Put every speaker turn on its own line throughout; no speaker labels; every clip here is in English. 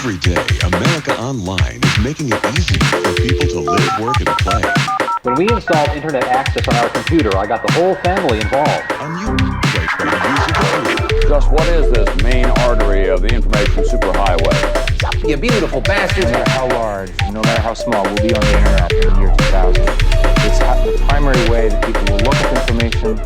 Every day, America Online is making it easy for people to live, work, and play.
When we installed internet access on our computer, I got the whole family involved.
And you play by the use of the computer.
Just what is this main artery of the information superhighway?
Stop, you beautiful bastards!
No matter how large, no matter how small, we'll be on the internet in the year 2000. It's the primary way that people will look up information.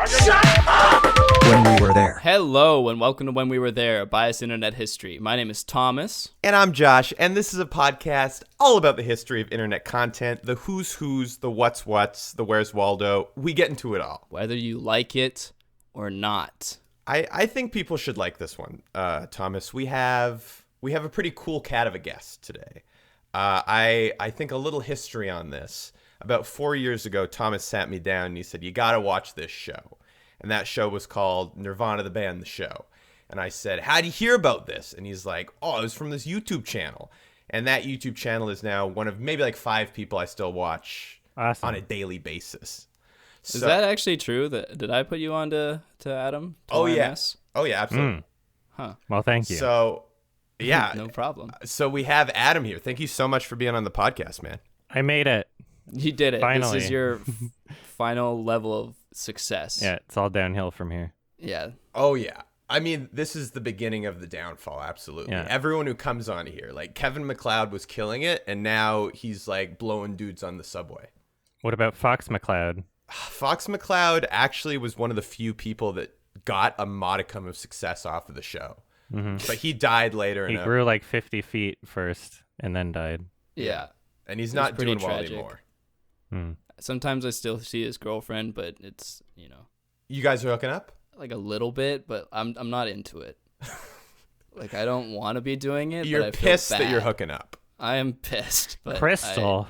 Shut up!
When we were there.
Hello and welcome to When We Were There, a biased internet history. My name is Thomas.
And I'm Josh, and this is a podcast all about the history of internet content, the who's, the what's, the where's Waldo. We get into it all.
Whether you like it or not.
I think people should like this one, Thomas. We have a pretty cool cat of a guest today. I think a little history on this. About 4 years ago, Thomas sat me down and he said, you got to watch this show. And that show was called Nirvana the Band, the show. And I said, how'd you hear about this? And he's like, oh, it was from this YouTube channel. And that YouTube channel is now one of maybe like 5 people I still watch on a daily basis.
Is that actually true? Did I put you on to Adam?
Oh, yeah.
YMS?
Oh, yeah, absolutely.
Huh.
Well, thank you.
So, yeah.
No problem.
So we have Adam here. Thank you so much for being on the podcast, man.
I made it.
You did it.
Finally.
This is your final level of success.
Yeah, it's all downhill from here.
Yeah.
Oh, yeah. I mean, this is the beginning of the downfall, absolutely.
Yeah.
Everyone who comes on here, like Kevin MacLeod was killing it, and now he's like blowing dudes on the subway.
What about Fox McCloud?
Fox McCloud actually was one of the few people that got a modicum of success off of the show.
Mm-hmm.
But he died later.
He grew like 50 feet first and then died.
Yeah.
And he's
It was
not
pretty
doing well
tragic.
anymore.
Sometimes I still see his girlfriend, but it's,
You guys are hooking up?
like a little bit, but I'm not into it. Like, I don't want to be doing it,
You're
but I feel
pissed that you're
bad.
hooking up.
I am pissed. But
Crystal.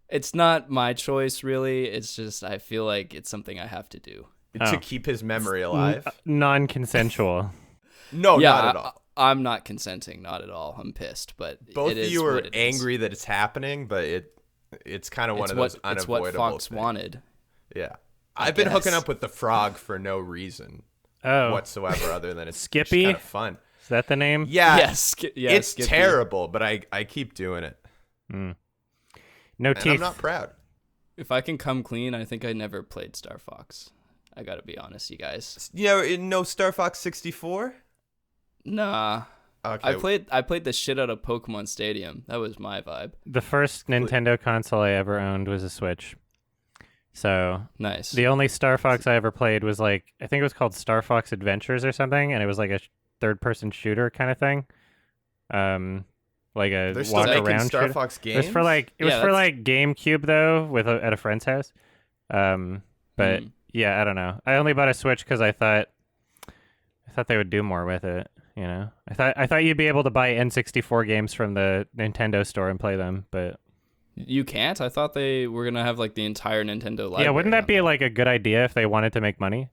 It's not my choice, really. It's just I feel like it's something I have to do.
To keep his memory alive?
Non-consensual.
No,
Yeah,
not at all.
I'm not consenting, not at all. I'm pissed, but
Both
it
of
is
you are
what it is.
angry that it's happening, but it's kind of one
It's
of those
It's
unavoidable
what Fox
things.
wanted.
Yeah. I've been hooking
guess.
up with the frog for no reason
Oh,
whatsoever other than it's
Skippy?
kind of fun.
is that the name?
Yeah,
Yes,
it's
Skippy.
terrible, but I keep doing it.
No
And
teeth.
I'm not proud.
If I can come clean, I think I never played Star Fox. I gotta be honest, you guys.
You know, no Star Fox 64?
Nah.
Okay.
I played the shit out of Pokemon Stadium. That was my vibe.
The first Nintendo console I ever owned was a Switch. So
Nice.
the only Star Fox I ever played was like, I think it was called Star Fox Adventures or something, and it was like a third-person shooter kind of thing. Like a
They're still
walk
making
around
Star
shooter.
Fox
It
games?
was for like GameCube though, at a friend's house. But yeah, I don't know. I only bought a Switch because I thought they would do more with it. You know, I thought you'd be able to buy N64 games from the Nintendo store and play them, but
You can't? I thought they were gonna have like the entire Nintendo library.
yeah, wouldn't that
on
be
there.
like a good idea if they wanted to make money?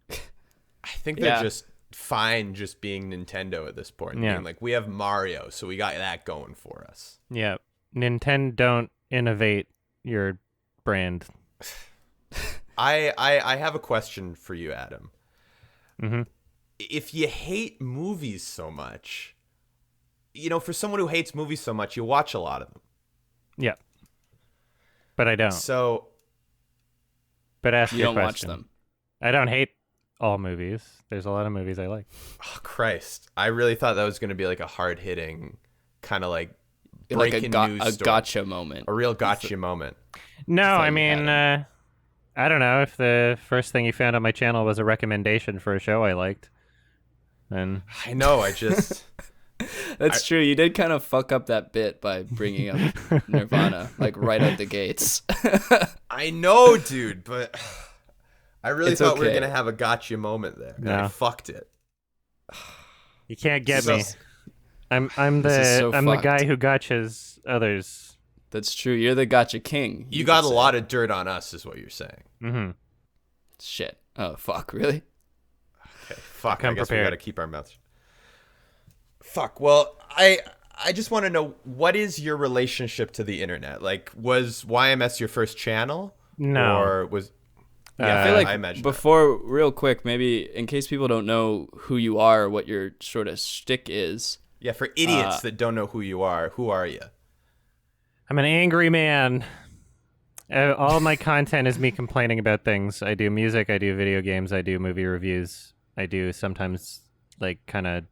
I think they're
Yeah.
just fine just being Nintendo at this point.
Yeah.
Being like, we have Mario, so we got that going for us.
Yeah, Nintendo don't innovate your brand.
I have a question for you, Adam.
Mm-hmm.
If you hate movies so much, for someone who hates movies so much, you watch a lot of them.
Yeah, but I don't.
So,
But ask
You
your
don't watch
question.
them.
I don't hate all movies. There's a lot of movies I like.
oh Christ, I really thought that was going to be like a hard-hitting kind of like
Like
breaking
a
news story.
gotcha moment.
A real gotcha moment.
No,
thought
I
you
mean,
had
I don't know. If the first thing you found on my channel was a recommendation for a show I liked, then
I know, I just...
That's true. You did kind of fuck up that bit by bringing up Nirvana, like right out the gates.
I know, dude, but I really
It's
thought we were
okay.
going to have a gotcha moment there. And I
No.
fucked it.
you can't get
So-
me. I'm
This is so
I'm the guy
fucked.
who gotchas others.
That's true. You're the gotcha king.
You got a
could say.
lot of dirt on us, is what you're saying.
Mm-hmm.
Shit. Oh, fuck. Really?
Okay, fuck.
Come
I guess
prepared.
we got to keep our mouths. Fuck. Well, I just want to know, what is your relationship to the internet? Like, was YMS your first channel?
No.
Or was...
Yeah, I feel like
I imagine
before, real quick, maybe in case people don't know who you are, what your sort of shtick is.
Yeah, for idiots that don't know who you are, who are you?
I'm an angry man. All my content is me complaining about things. I do music, I do video games, I do movie reviews. I do sometimes kind of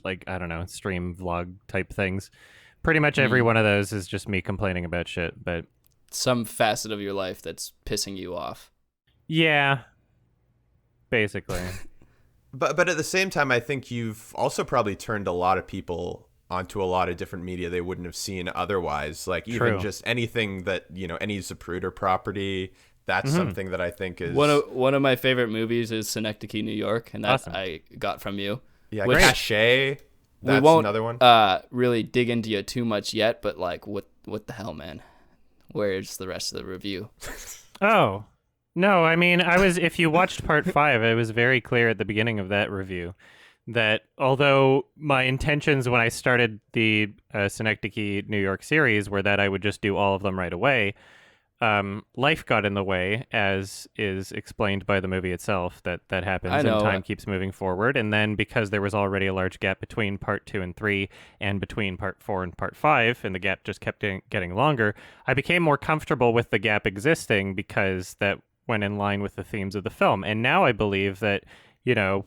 I don't know, stream vlog type things. Pretty much every one of those is just me complaining about shit, but
Some facet of your life that's pissing you off.
yeah. Basically.
But at the same time, I think you've also probably turned a lot of people onto a lot of different media they wouldn't have seen otherwise. Like even
True.
just anything that, any Zapruder property, that's something that I think is
One of my favorite movies is Synecdoche, New York, and that
Awesome.
I got from you.
yeah,
Which-
Cachet.
We
That's
won't
another one.
really dig into you too much yet, but like, what the hell, man? Where's the rest of the review?
Oh. No, I mean, if you watched part 5, it was very clear at the beginning of that review that although my intentions when I started the Synecdoche, New York series were that I would just do all of them right away, life got in the way, as is explained by the movie itself, that happens
I know.
and time keeps moving forward. And then because there was already a large gap between part 2 and 3 and between part 4 and part 5, and the gap just kept getting longer, I became more comfortable with the gap existing because that went in line with the themes of the film. And now I believe that,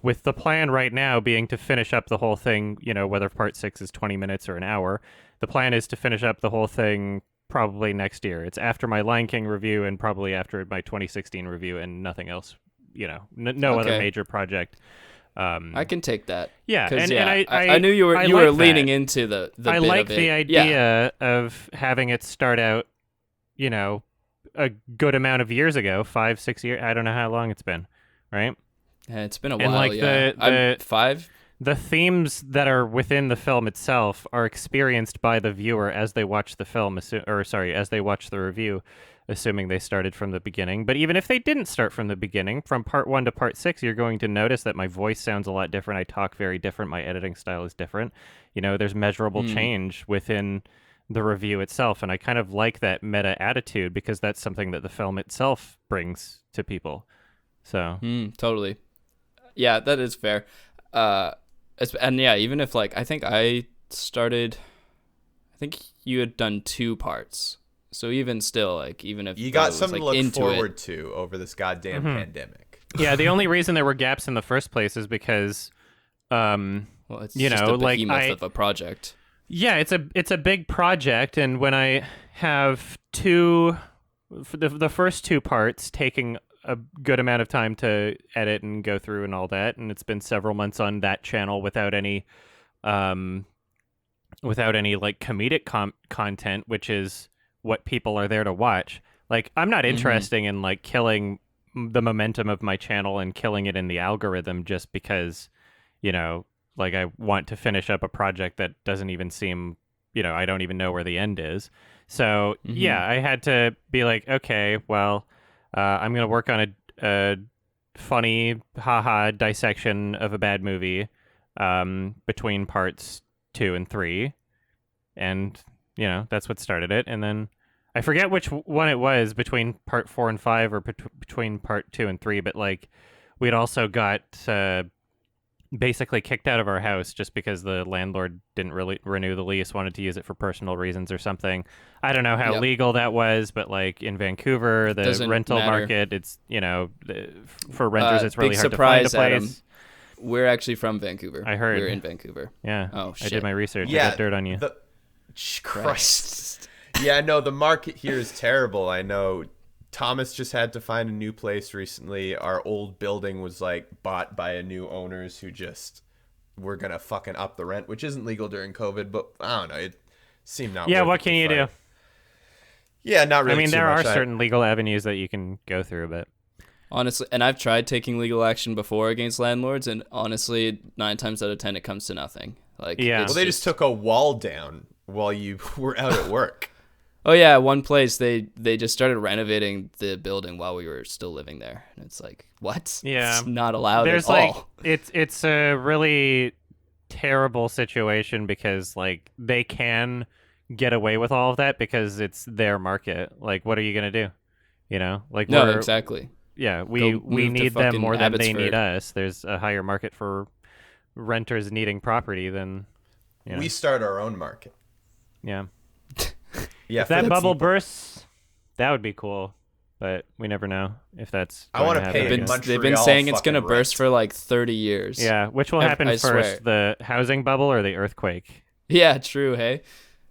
with the plan right now being to finish up the whole thing, whether part 6 is 20 minutes or an hour, the plan is to finish up the whole thing probably next year. It's after my Lion King review and probably after my 2016 review and nothing else, no other
Okay.
major project.
I can take that.
Yeah,
'Cause,
and
I knew you were
I
you were
like
leaning
that.
into the
I
bit
like
of
the
it. Yeah.
idea of having it start out, a good amount of years ago, 5-6 years. I don't know how long it's been, right?
Yeah, it's been a
And,
while.
like,
yeah,
the
5.
The themes that are within the film itself are experienced by the viewer as they watch the film, as they watch the review, assuming they started from the beginning. But even if they didn't start from the beginning, from part 1 to part 6, you're going to notice that my voice sounds a lot different. I talk very different. My editing style is different. There's measurable change within the review itself, and I kind of like that meta attitude because that's something that the film itself brings to people. So
Totally. Yeah, that is fair. And yeah, even if I think you had done 2 parts. So even still, even if
You
I
got
was,
something to look
into
forward to over this goddamn pandemic.
yeah, the only reason there were gaps in the first place is because
well, it's
you
just
know,
a
like,
behemoth of a project.
yeah, it's a big project, and when I have the first 2 parts taking a good amount of time to edit and go through and all that, and it's been several months on that channel without any comedic content, which is what people are there to watch. Like, I'm not interested in killing the momentum of my channel and killing it in the algorithm just because, I want to finish up a project that doesn't even seem, I don't even know where the end is. So yeah, I had to be like, okay, well, I'm going to work on a funny, haha dissection of a bad movie between parts 2 and 3. And, that's what started it. And then I forget which one it was between part 4 and 5 or between part 2 and 3. But, we'd also got basically kicked out of our house just because the landlord didn't really renew the lease, wanted to use it for personal reasons or something. I don't know how
Yep.
legal that was, but in Vancouver, the
Doesn't
rental
matter.
market, it's, for renters, it's really
big
hard to find a
surprise, Adam.
place.
We're actually from Vancouver.
I heard.
We're in Vancouver.
Yeah.
Oh,
I
shit.
did my research. I
Yeah,
got dirt on you.
Christ. Yeah, no, the market here is terrible. I know Thomas just had to find a new place recently. Our old building was bought by a new owners who just were gonna fucking up the rent, which isn't legal during COVID, but I don't know. It seemed not.
Yeah,
worth
what
it to
can you do?
fight. Yeah, not really.
I mean,
too
there are
much.
certain legal avenues that you can go through, but
Honestly, and I've tried taking legal action before against landlords, and honestly, 9 times out of 10, it comes to nothing.
Yeah.
it's
Well, they just took a wall down while you were out at work.
Oh yeah, one place they just started renovating the building while we were still living there, and it's what?
Yeah.
It's not allowed
there's
at all.
it's a really terrible situation because they can get away with all of that because it's their market. What are you gonna do?
No,
we're,
exactly.
yeah,
Go
we
move to
need them
fucking
more than they
Abbotsford.
need us. There's a higher market for renters needing property than, you know,
We start our own market.
yeah.
Yeah,
If
for
that
the
bubble
people.
bursts, that would be cool. But we never know if that's.
I
going
wanna
to
pay
happen, I
in
guess.
They've been
Montreal
saying it's
fucking
gonna burst
rent.
for like 30 years.
Yeah, which will
I-
happen
I swear.
first, the housing bubble or the earthquake?
Yeah, true. Hey,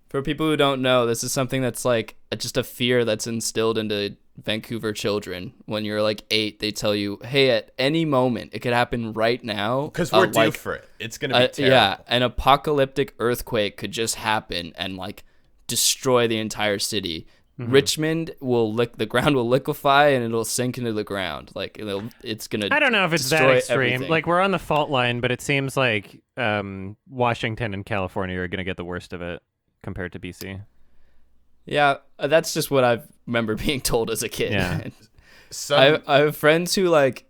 for people who don't know, this is something that's like just a fear that's instilled into Vancouver children. When you're like 8, they tell you, "Hey, at any moment, it could happen right now."
Because we're due
like,
for it. It's going to be terrible.
yeah, an apocalyptic earthquake could just happen and like destroy the entire city. Richmond the ground will liquefy and it'll sink into the ground. Like it's gonna.
I don't know if it's that
destroy
extreme.
everything.
Like, we're on the fault line, but it seems like Washington and California are going to get the worst of it compared to BC.
Yeah, that's just what I remember being told as a kid.
Yeah.
I have friends who like,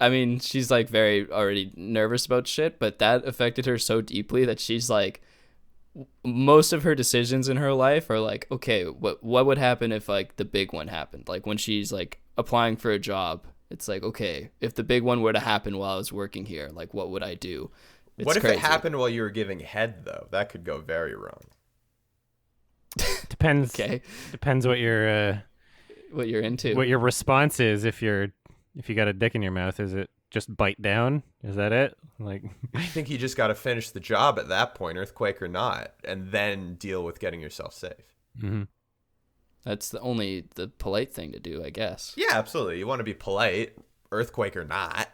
I mean, she's like very already nervous about shit, but that affected her so deeply that she's like, most of her decisions in her life are like, okay, what would happen if like the big one happened? Like when she's like applying for a job, it's like, okay, if the big one were to happen while I was working here, like what would I do? It's
What if
crazy.
it happened while you were giving head, though? That could go very wrong.
Depends.
Okay,
Depends what your
what you're into.
what your response is. If you got a dick in your mouth, is it just bite down? Is that it? Like,
I think you just got to finish the job at that point, earthquake or not, and then deal with getting yourself safe.
mhm.
That's the polite thing to do, I guess.
Yeah, absolutely. You want to be polite, earthquake or not.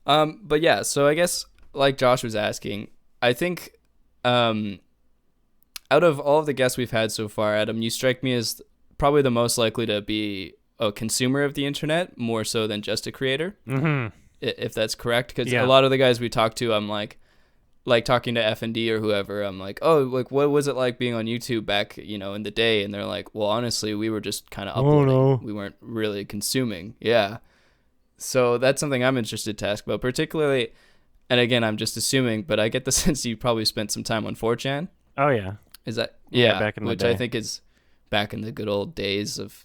But yeah, so I guess like Josh was asking, I think out of all of the guests we've had so far, Adam, you strike me as probably the most likely to be a consumer of the internet more so than just a creator.
Mhm.
If that's correct, because
Yeah.
a lot of the guys we talk to, I'm like talking to F&D or whoever, I'm like, oh, like what was it like being on YouTube back, in the day? And they're like, well, honestly, we were just kind of uploading.
no.
We weren't really consuming. Yeah. So that's something I'm interested to ask about, particularly, and again, I'm just assuming, but I get the sense you probably spent some time on 4chan.
Oh yeah.
Is that
Yeah, back in the
which
day.
I think is back in the good old days of.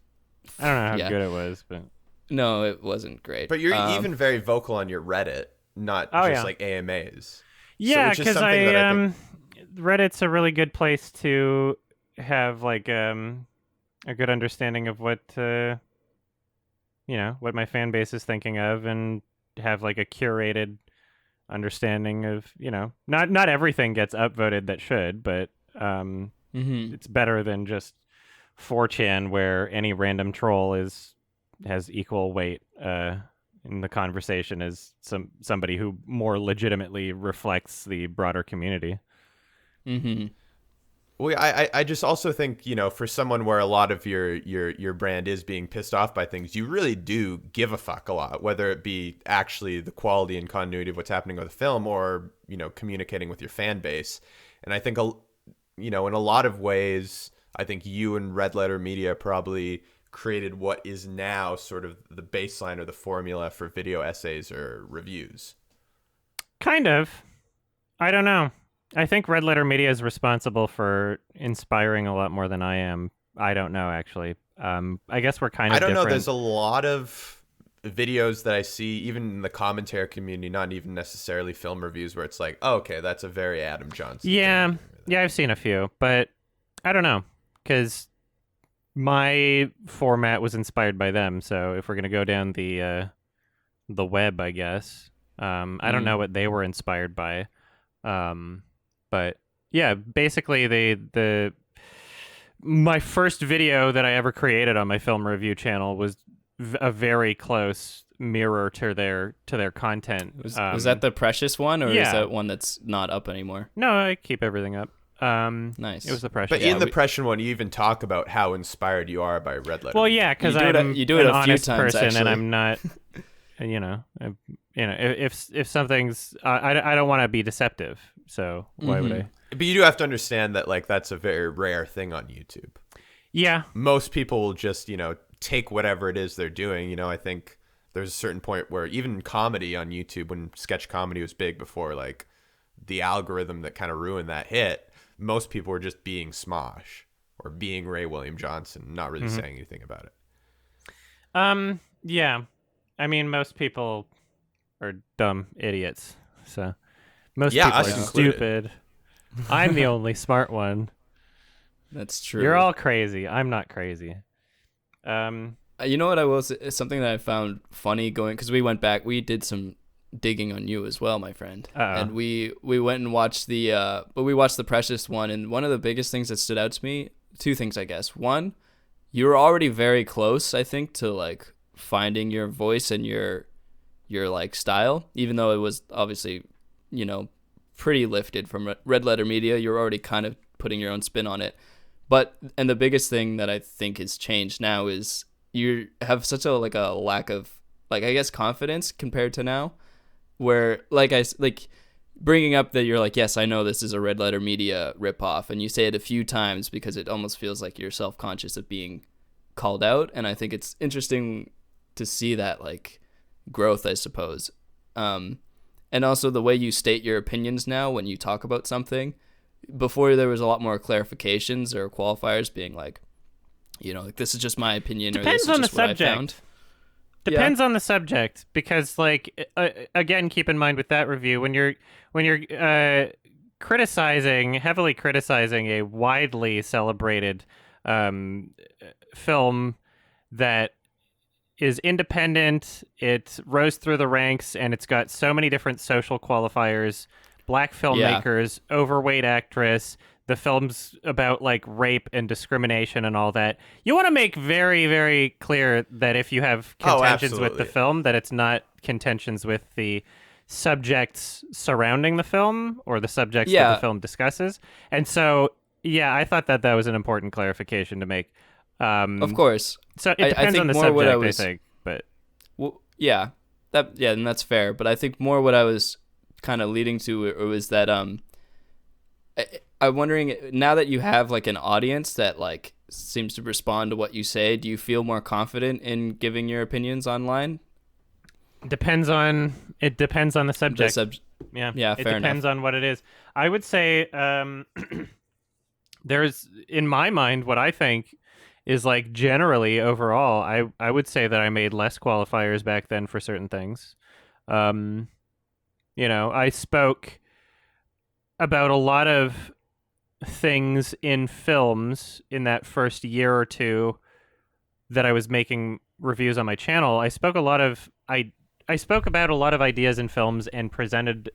I don't know how
Yeah.
good it was, but
No, it wasn't great.
But you're even very vocal on your Reddit, not
Oh,
just
yeah.
like AMAs.
yeah,
which is
because
something that I think-
Reddit's a really good place to have like a good understanding of what what my fan base is thinking of, and have like a curated understanding of not everything gets upvoted that should, but
Mm-hmm.
it's better than just 4chan where any random troll has equal weight in the conversation as somebody who more legitimately reflects the broader community.
Mm-hmm.
Well, I just also think, for someone where a lot of your brand is being pissed off by things, you really do give a fuck a lot, whether it be actually the quality and continuity of what's happening with the film or, communicating with your fan base. And I think, in a lot of ways, I think you and Red Letter Media probably created what is now sort of the baseline or the formula for video essays or reviews.
Kind of. I don't know. I think Red Letter Media is responsible for inspiring a lot more than I am. I don't know, actually. I guess we're kind of
I don't know.
different.
There's a lot of videos that I see, even in the commentary community, not even necessarily film reviews, where it's like, oh, okay, that's a very Adam Johnston
Yeah.
thing.
Yeah, I've seen a few, but I don't know, because my format was inspired by them. So if we're gonna go down the web, I guess, I don't know what they were inspired by, but yeah, basically my first video that I ever created on my film review channel was a very close mirror to their content.
Was that the Precious one, or is
yeah.
that one that's not up anymore?
No, I keep everything up.
Nice.
It was the pressure.
But
Yeah,
in the Pression one, you even talk about how inspired you are by Red Letter.
Well, yeah, because
You do it
I'm
you do it
an
a few
honest
times,
person, and
actually.
I'm not. If something's, I don't want to be deceptive. So why would I?
But you do have to understand that that's a very rare thing on YouTube.
Yeah,
Most people will just take whatever it is they're doing. I think there's a certain point where even comedy on YouTube, when sketch comedy was big before the algorithm that kind of ruined that hit, most people were just being Smosh or being Ray William Johnson, not really saying anything about it.
Yeah. I mean, most people are dumb idiots. So most
Yeah,
people
us
are
included.
stupid. I'm the only smart one.
That's true.
You're all crazy. I'm not crazy. Um,
You know what I will say is something that I found funny going because we did some digging on you as well, my friend,
Uh-oh.
and we went and watched we watched the Precious one, and one of the biggest things that stood out to me, two things I guess. One, you were already very close, I think, to like finding your voice and your like style, even though it was obviously, you know, pretty lifted from Red Letter Media. You're already kind of putting your own spin on it. But and the biggest thing that I think has changed now is you have such a like a lack of like I guess confidence compared to now, where like bringing up that you're like, yes, I know this is a Red Letter Media ripoff, and you say it a few times because it almost feels like you're self-conscious of being called out, and I think it's interesting to see that like growth, I suppose. And also the way you state your opinions now when you talk about something. Before there was a lot more clarifications or qualifiers being like, you know, like this is just my opinion or this
Depends
is
on the
just what I
subject.
found.
Depends on the subject, because like again, keep in mind with that review when you're heavily criticizing a widely celebrated film that is independent, it rose through the ranks, and it's got so many different social qualifiers, black filmmakers, overweight actress, the film's about like rape and discrimination and all that. You want to make very, very clear that if you have contentions with the
absolutely.
film, that it's not contentions with the subjects surrounding the film or the subjects that
Yeah.
the film discusses. And so, yeah, I thought that was an important clarification to make.
Of course.
So it
I
depends
think
on the
more what
subject,
I was-
I think. But
Well, yeah, and that's fair. But I think more what I was kind of leading to was that I'm wondering now that you have like an audience that like seems to respond to what you say, do you feel more confident in giving your opinions online?
it depends on the subject.
Yeah,
It
fair
depends
enough.
on what it is. I would say there's, in my mind, what I think is like generally overall, I would say that I made less qualifiers back then for certain things. I spoke about a lot of things in films in that first year or two that I was making reviews on my channel. I spoke about a lot of ideas in films and presented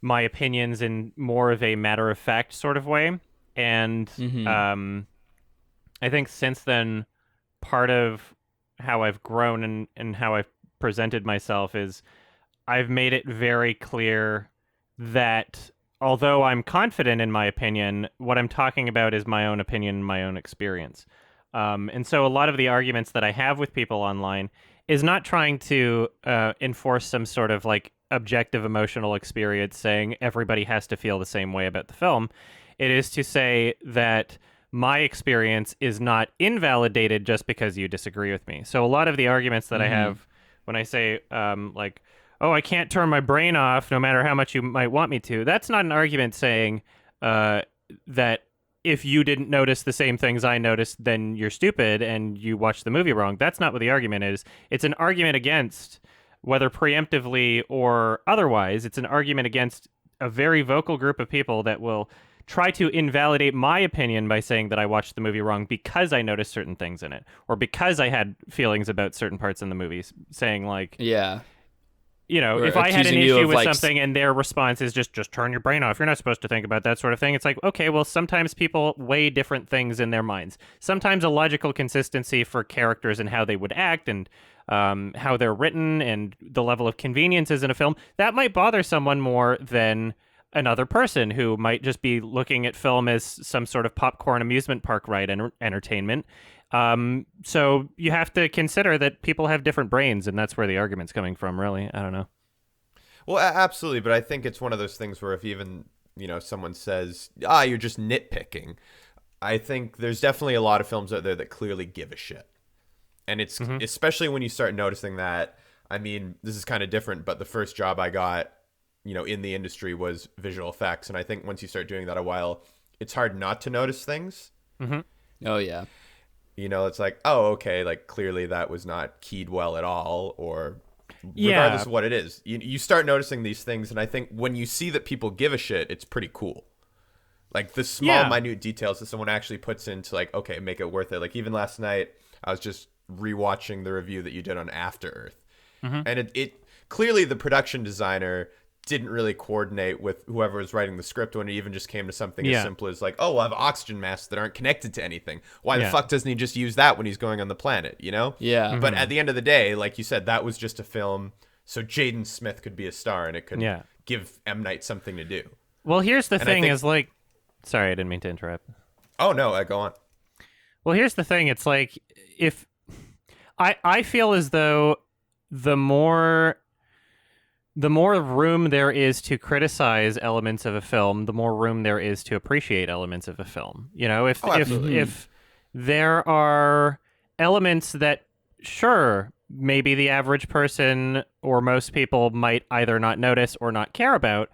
my opinions in more of a matter of fact sort of way. And I think since then, part of how I've grown and how I've presented myself is I've made it very clear that although I'm confident in my opinion, what I'm talking about is my own opinion and my own experience. And so a lot of the arguments that I have with people online is not trying to enforce some sort of like objective emotional experience saying everybody has to feel the same way about the film. It is to say that my experience is not invalidated just because you disagree with me. So a lot of the arguments that I have when I say like, oh, I can't turn my brain off no matter how much you might want me to, that's not an argument saying that if you didn't notice the same things I noticed, then you're stupid and you watched the movie wrong. That's not what the argument is. It's an argument against, whether preemptively or otherwise, it's an argument against a very vocal group of people that will try to invalidate my opinion by saying that I watched the movie wrong because I noticed certain things in it, or because I had feelings about certain parts in the movie, saying like,
Yeah.
Or
if
I had an
accusing you
issue
of,
with
like,
something and their response is just turn your brain off. You're not supposed to think about that sort of thing. It's like, okay, well, sometimes people weigh different things in their minds. Sometimes a logical consistency for characters and how they would act and how they're written and the level of conveniences in a film, that might bother someone more than another person who might just be looking at film as some sort of popcorn amusement park ride entertainment. So you have to consider that people have different brains, and that's where the argument's coming from, really. I don't know.
Well, absolutely, but I think it's one of those things where if even, someone says, you're just nitpicking, I think there's definitely a lot of films out there that clearly give a shit. And it's especially when you start noticing that, I mean, this is kind of different, but the first job I got, in the industry was visual effects. And I think once you start doing that a while, it's hard not to notice things.
Oh, yeah.
You know, it's like, oh, okay, like clearly that was not keyed well at all, or
Yeah.
regardless of what it is, you start noticing these things, and I think when you see that people give a shit, it's pretty cool. Like the small, minute details that someone actually puts into, like, okay, make it worth it. Like even last night, I was just rewatching the review that you did on After Earth, and it clearly the production designer didn't really coordinate with whoever was writing the script when it even just came to something as simple as like, oh, we'll have oxygen masks that aren't connected to anything. Why the fuck doesn't he just use that when he's going on the planet, you know?
Yeah.
But at the end of the day, like you said, that was just a film so Jaden Smith could be a star and it could give M. Night something to do.
Well, here's the
And I
thing
think-
is like, sorry, I didn't mean to interrupt.
Oh, no, go on.
Well, here's the thing. It's like if I feel as though the more room there is to criticize elements of a film, the more room there is to appreciate elements of a film. You know, if there are elements that, sure, maybe the average person or most people might either not notice or not care about,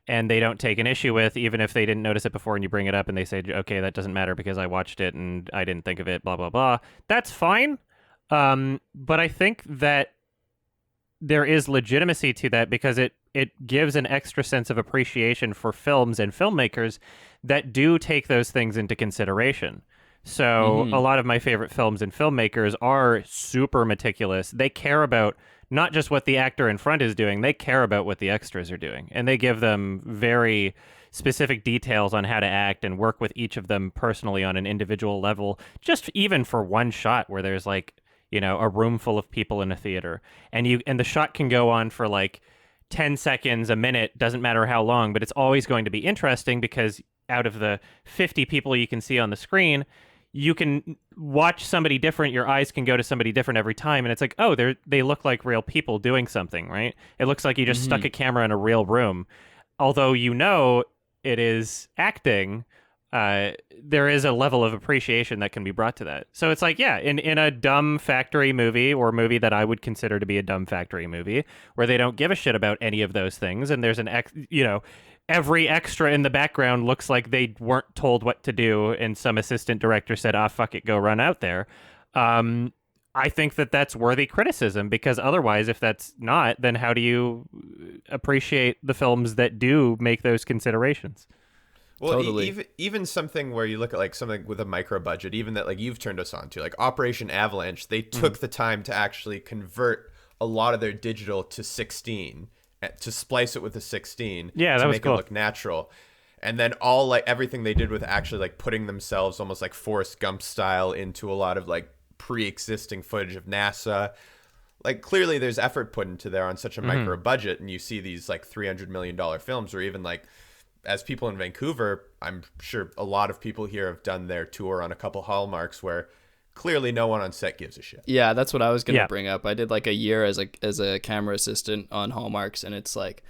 and they don't take an issue with, even if they didn't notice it before and you bring it up and they say, okay, that doesn't matter because I watched it and I didn't think of it, blah, blah, blah. That's fine. But I think that there is legitimacy to that because it gives an extra sense of appreciation for films and filmmakers that do take those things into consideration. So a lot of my favorite films and filmmakers are super meticulous. They care about not just what the actor in front is doing, they care about what the extras are doing. And they give them very specific details on how to act and work with each of them personally on an individual level, just even for one shot where there's like, you know, a room full of people in a theater, and the shot can go on for like 10 seconds, a minute, doesn't matter how long, but it's always going to be interesting because out of the 50 people you can see on the screen, you can watch somebody different. Your eyes can go to somebody different every time, and it's like, oh, they look like real people doing something, right? It looks like you just stuck a camera in a real room, although you know it is acting. There is a level of appreciation that can be brought to that. So it's like, yeah, in a dumb factory movie or movie that I would consider to be a dumb factory movie where they don't give a shit about any of those things, and there's every extra in the background looks like they weren't told what to do and some assistant director said, fuck it, go run out there. I think that that's worthy criticism because otherwise, if that's not, then how do you appreciate the films that do make those considerations?
Well,
Totally.
even something where you look at like something with a micro budget, even that like you've turned us on to, like Operation Avalanche, they took the time to actually convert a lot of their digital to 16, to splice it with a 16,
Yeah, that
to
was
make
cool.
it look natural. And then all like everything they did with actually like putting themselves almost like Forrest Gump style into a lot of like pre-existing footage of NASA. Like clearly there's effort put into there on such a micro budget, and you see these like $300 million films, or even like, as people in Vancouver, I'm sure a lot of people here have done their tour on a couple hallmarks where clearly no one on set gives a shit.
Yeah, that's what I was gonna
Yeah.
bring up. I did like a year as a camera assistant on Hallmarks, and it's like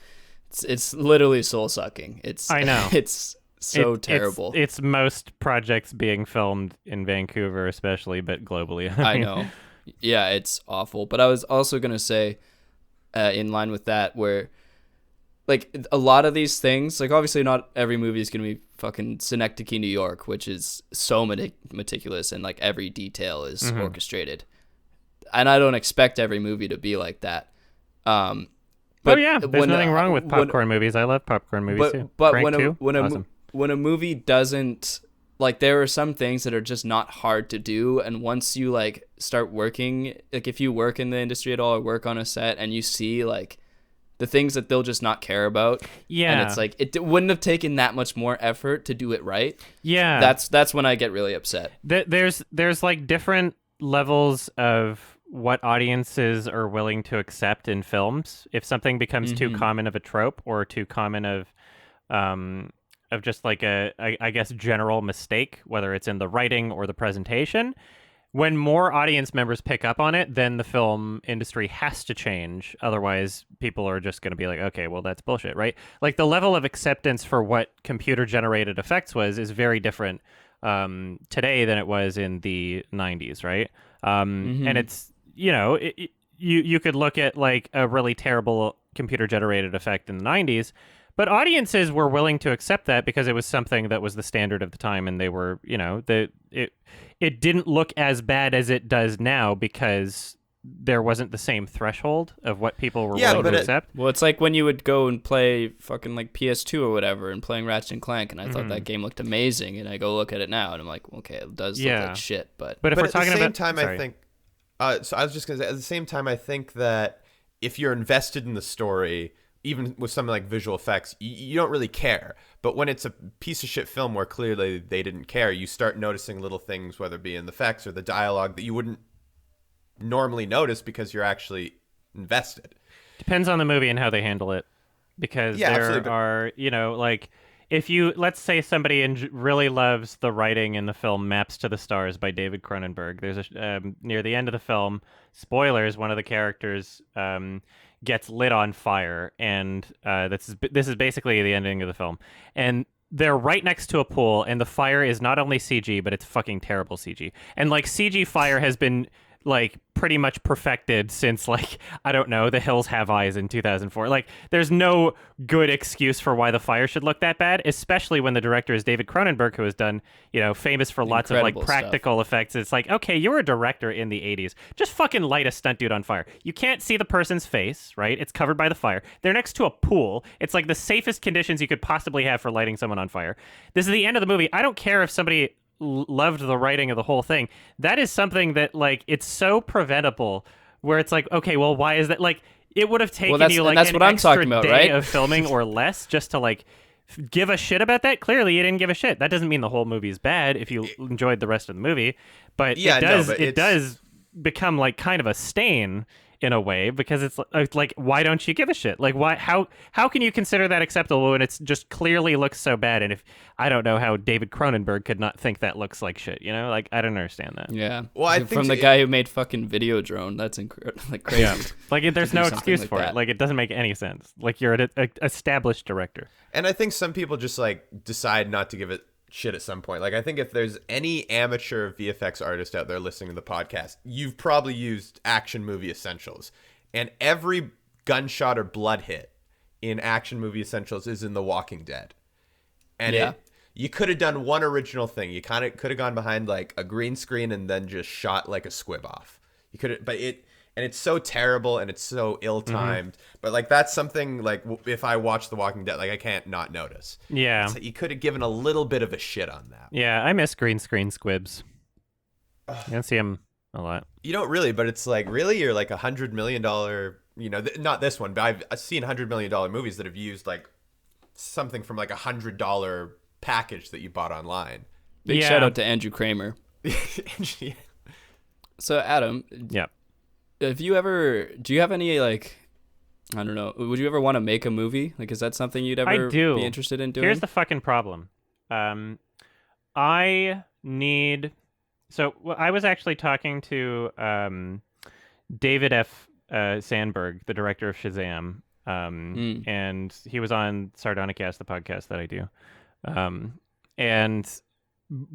it's literally soul sucking.
I know.
It's so terrible.
It's most projects being filmed in Vancouver, especially, but globally.
I know. Yeah, it's awful. But I was also gonna say, in line with that, where like a lot of these things, like obviously not every movie is gonna be fucking Synecdoche, New York, which is so meticulous and like every detail is orchestrated. And I don't expect every movie to be like that. But
oh yeah, there's
when,
nothing wrong with popcorn movies. I love popcorn movies too.
But
Crank
when a
too?
when a
Awesome.
when a movie doesn't, like, there are some things that are just not hard to do, and once you like start working, like if you work in the industry at all or work on a set and you see like the things that they'll just not care about,
Yeah.
and it's like it wouldn't have taken that much more effort to do it right.
Yeah,
That's when I get really upset.
There's like different levels of what audiences are willing to accept in films. If something becomes too common of a trope or too common of just like I guess general mistake, whether it's in the writing or the presentation, when more audience members pick up on it, then the film industry has to change. Otherwise, people are just going to be like, okay, well, that's bullshit, right? Like the level of acceptance for what computer-generated effects is very different today than it was in the 90s, right? And it's, you could look at like a really terrible computer-generated effect in the 90s, But audiences were willing to accept that because it was something that was the standard of the time, and they were, it didn't look as bad as it does now because there wasn't the same threshold of what people were willing to accept.
Well, it's like when you would go and play fucking like PS2 or whatever and playing Ratchet and Clank, and I thought that game looked amazing, and I go look at it now and I'm like, okay, it does look like shit, but
if we're
at
talking
the same
about
time, I think. So I was just gonna say, at the same time, I think that if you're invested in the story, even with something like visual effects, you don't really care. But when it's a piece of shit film where clearly they didn't care, you start noticing little things, whether it be in the effects or the dialogue, that you wouldn't normally notice because you're actually invested.
Depends on the movie and how they handle it, because there are, like, if you, let's say somebody really loves the writing in the film Maps to the Stars by David Cronenberg. There's near the end of the film, spoilers, one of the characters gets lit on fire, and this is basically the ending of the film. And they're right next to a pool, and the fire is not only CG, but it's fucking terrible CG. And like CG fire has been like pretty much perfected since, like, I don't know, The Hills Have Eyes in 2004. Like, there's no good excuse for why the fire should look that bad, especially when the director is David Cronenberg, who has done, famous for lots of like practical effects. It's like, okay, you were a director in the 80s. Just fucking light a stunt dude on fire. You can't see the person's face, right? It's covered by the fire. They're next to a pool. It's like the safest conditions you could possibly have for lighting someone on fire. This is the end of the movie. I don't care if somebody loved the writing of the whole thing. That is something that, like, it's so preventable, where it's like, okay, well, why is that? Like, it would have taken you like an extra day of filming or less just to like give a shit about that. Clearly you didn't give a shit. That doesn't mean the whole movie is bad if you enjoyed the rest of the movie, but it does become like kind of a stain in a way, because it's like, why don't you give a shit? Like, why? How can you consider that acceptable when it's just clearly looks so bad? And if I don't know how David Cronenberg could not think that looks like shit, like, I don't understand that.
Yeah. Well, I think from the guy who made fucking Videodrome, that's like crazy.
Yeah. Like, there's no excuse for it. Like, it doesn't make any sense. Like, you're an established director.
And I think some people just like decide not to give it shit at some point. Like, I think if there's any amateur VFX artist out there listening to the podcast, you've probably used Action Movie Essentials, and every gunshot or blood hit in Action Movie Essentials is in The Walking Dead. And you could have done one original thing. You kind of could have gone behind like a green screen and then just shot like a squib off. You could have, and it's so terrible and it's so ill-timed. Mm-hmm. But like, that's something like, if I watch The Walking Dead, like, I can't not notice.
Yeah.
You could have given a little bit of a shit on that.
Yeah, I miss green screen squibs. You don't see them a lot.
You don't really, but it's like, really? You're like $100 million, not this one, but I've seen $100 million movies that have used like something from like $100 package that you bought online.
Big shout out to Andrew Kramer. So, Adam.
Yeah.
Do you have any, like, I don't know, would you ever want to make a movie? Like, is that something you'd ever be interested in doing?
Here's the fucking problem. I was actually talking to David F. Sandberg, the director of Shazam, and he was on Sardonicast, the podcast that I do. And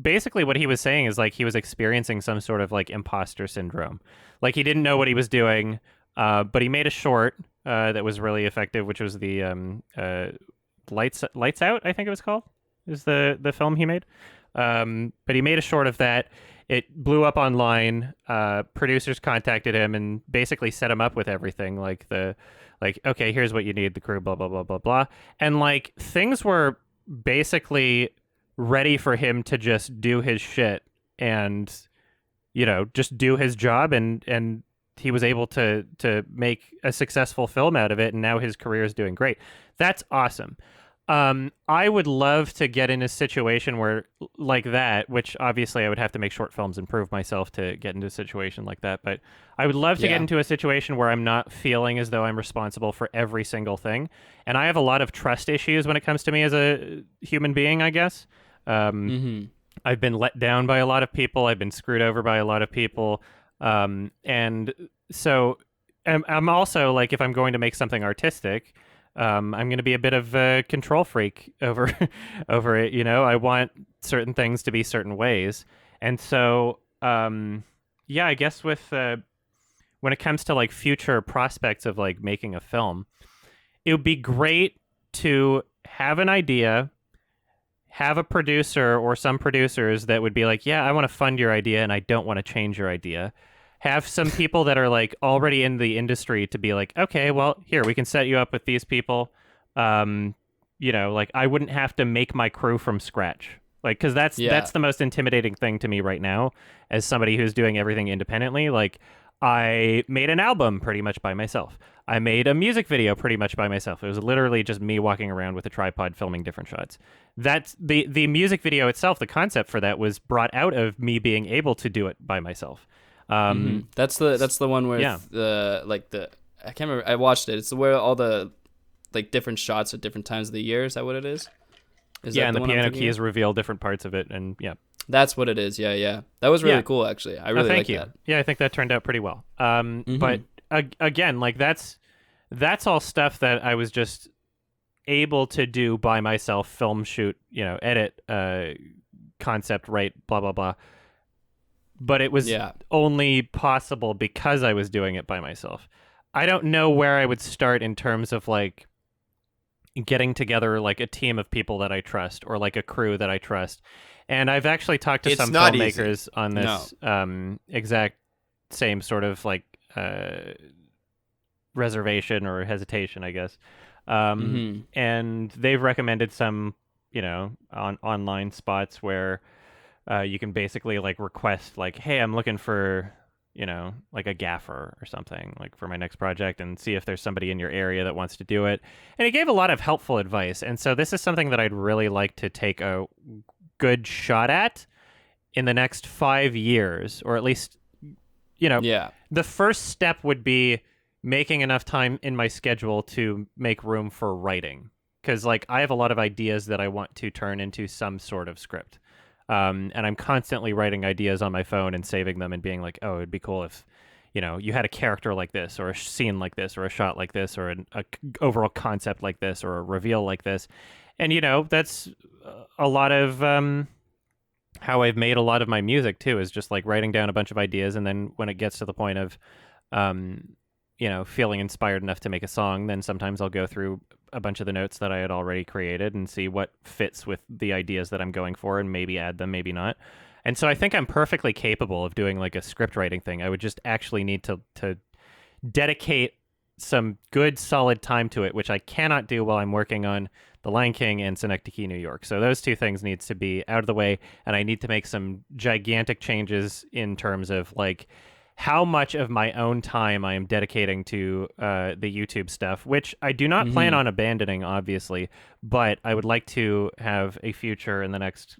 basically what he was saying is, like, he was experiencing some sort of like imposter syndrome. Like, he didn't know what he was doing, but he made a short that was really effective, which was the Lights Out, I think it was called, is the film he made. But he made a short of that. It blew up online. Producers contacted him and basically set him up with everything, like okay, here's what you need, the crew, blah blah blah blah blah, and like, things were basically ready for him to just do his shit and just do his job, and he was able to make a successful film out of it, and now his career is doing great. That's awesome. I would love to get in a situation where, like that, which obviously I would have to make short films and prove myself to get into a situation like that, but I would love to get into a situation where I'm not feeling as though I'm responsible for every single thing. And I have a lot of trust issues when it comes to me as a human being, I guess. I've been let down by a lot of people. I've been screwed over by a lot of people. And so I'm also, like, if I'm going to make something artistic, I'm going to be a bit of a control freak over it. I want certain things to be certain ways. And so, I guess with when it comes to like future prospects of like making a film, it would be great to have an idea, have a producer or some producers that would be like, yeah, I want to fund your idea and I don't want to change your idea. Have some people that are like already in the industry to be like, okay, well, here, we can set you up with these people. Like I wouldn't have to make my crew from scratch. Like, because that's the most intimidating thing to me right now as somebody who's doing everything independently. Like, I made an album pretty much by myself. I made a music video pretty much by myself. It was literally just me walking around with a tripod filming different shots. That's the music video itself, the concept for that was brought out of me being able to do it by myself.
That's the one where I can't remember. I watched it. It's where all the like different shots at different times of the year. Is that what it is?
And the piano keys reveal different parts of it, and
that's what it is. Yeah. That was really cool, actually. I really like that.
Yeah, I think that turned out pretty well. But again, like that's all stuff that I was just able to do by myself. Film, shoot, edit, concept, write, blah blah blah. But it was only possible because I was doing it by myself. I don't know where I would start in terms of like getting together like a team of people that I trust or like a crew that I trust. And I've actually talked to some filmmakers on this exact same sort of like reservation or hesitation, I guess. And they've recommended some, online spots where you can basically like request like, hey, I'm looking for, like a gaffer or something like for my next project and see if there's somebody in your area that wants to do it. And he gave a lot of helpful advice. And so this is something that I'd really like to take a good shot at in the next 5 years, or at least, the first step would be making enough time in my schedule to make room for writing. Because like I have a lot of ideas that I want to turn into some sort of script. And I'm constantly writing ideas on my phone and saving them and being like, oh, it'd be cool if, you had a character like this or a scene like this or a shot like this or an overall concept like this or a reveal like this. And, that's a lot of how I've made a lot of my music, too, is just like writing down a bunch of ideas. And then when it gets to the point of, feeling inspired enough to make a song, then sometimes I'll go through a bunch of the notes that I had already created and see what fits with the ideas that I'm going for and maybe add them, maybe not. And so I think I'm perfectly capable of doing like a script writing thing. I would just actually need to dedicate some good solid time to it, which I cannot do while I'm working on The Lion King and Synecdoche, New York. So those two things needs to be out of the way, and I need to make some gigantic changes in terms of like how much of my own time I am dedicating to the YouTube stuff, which I do not plan on abandoning, obviously, but I would like to have a future in the next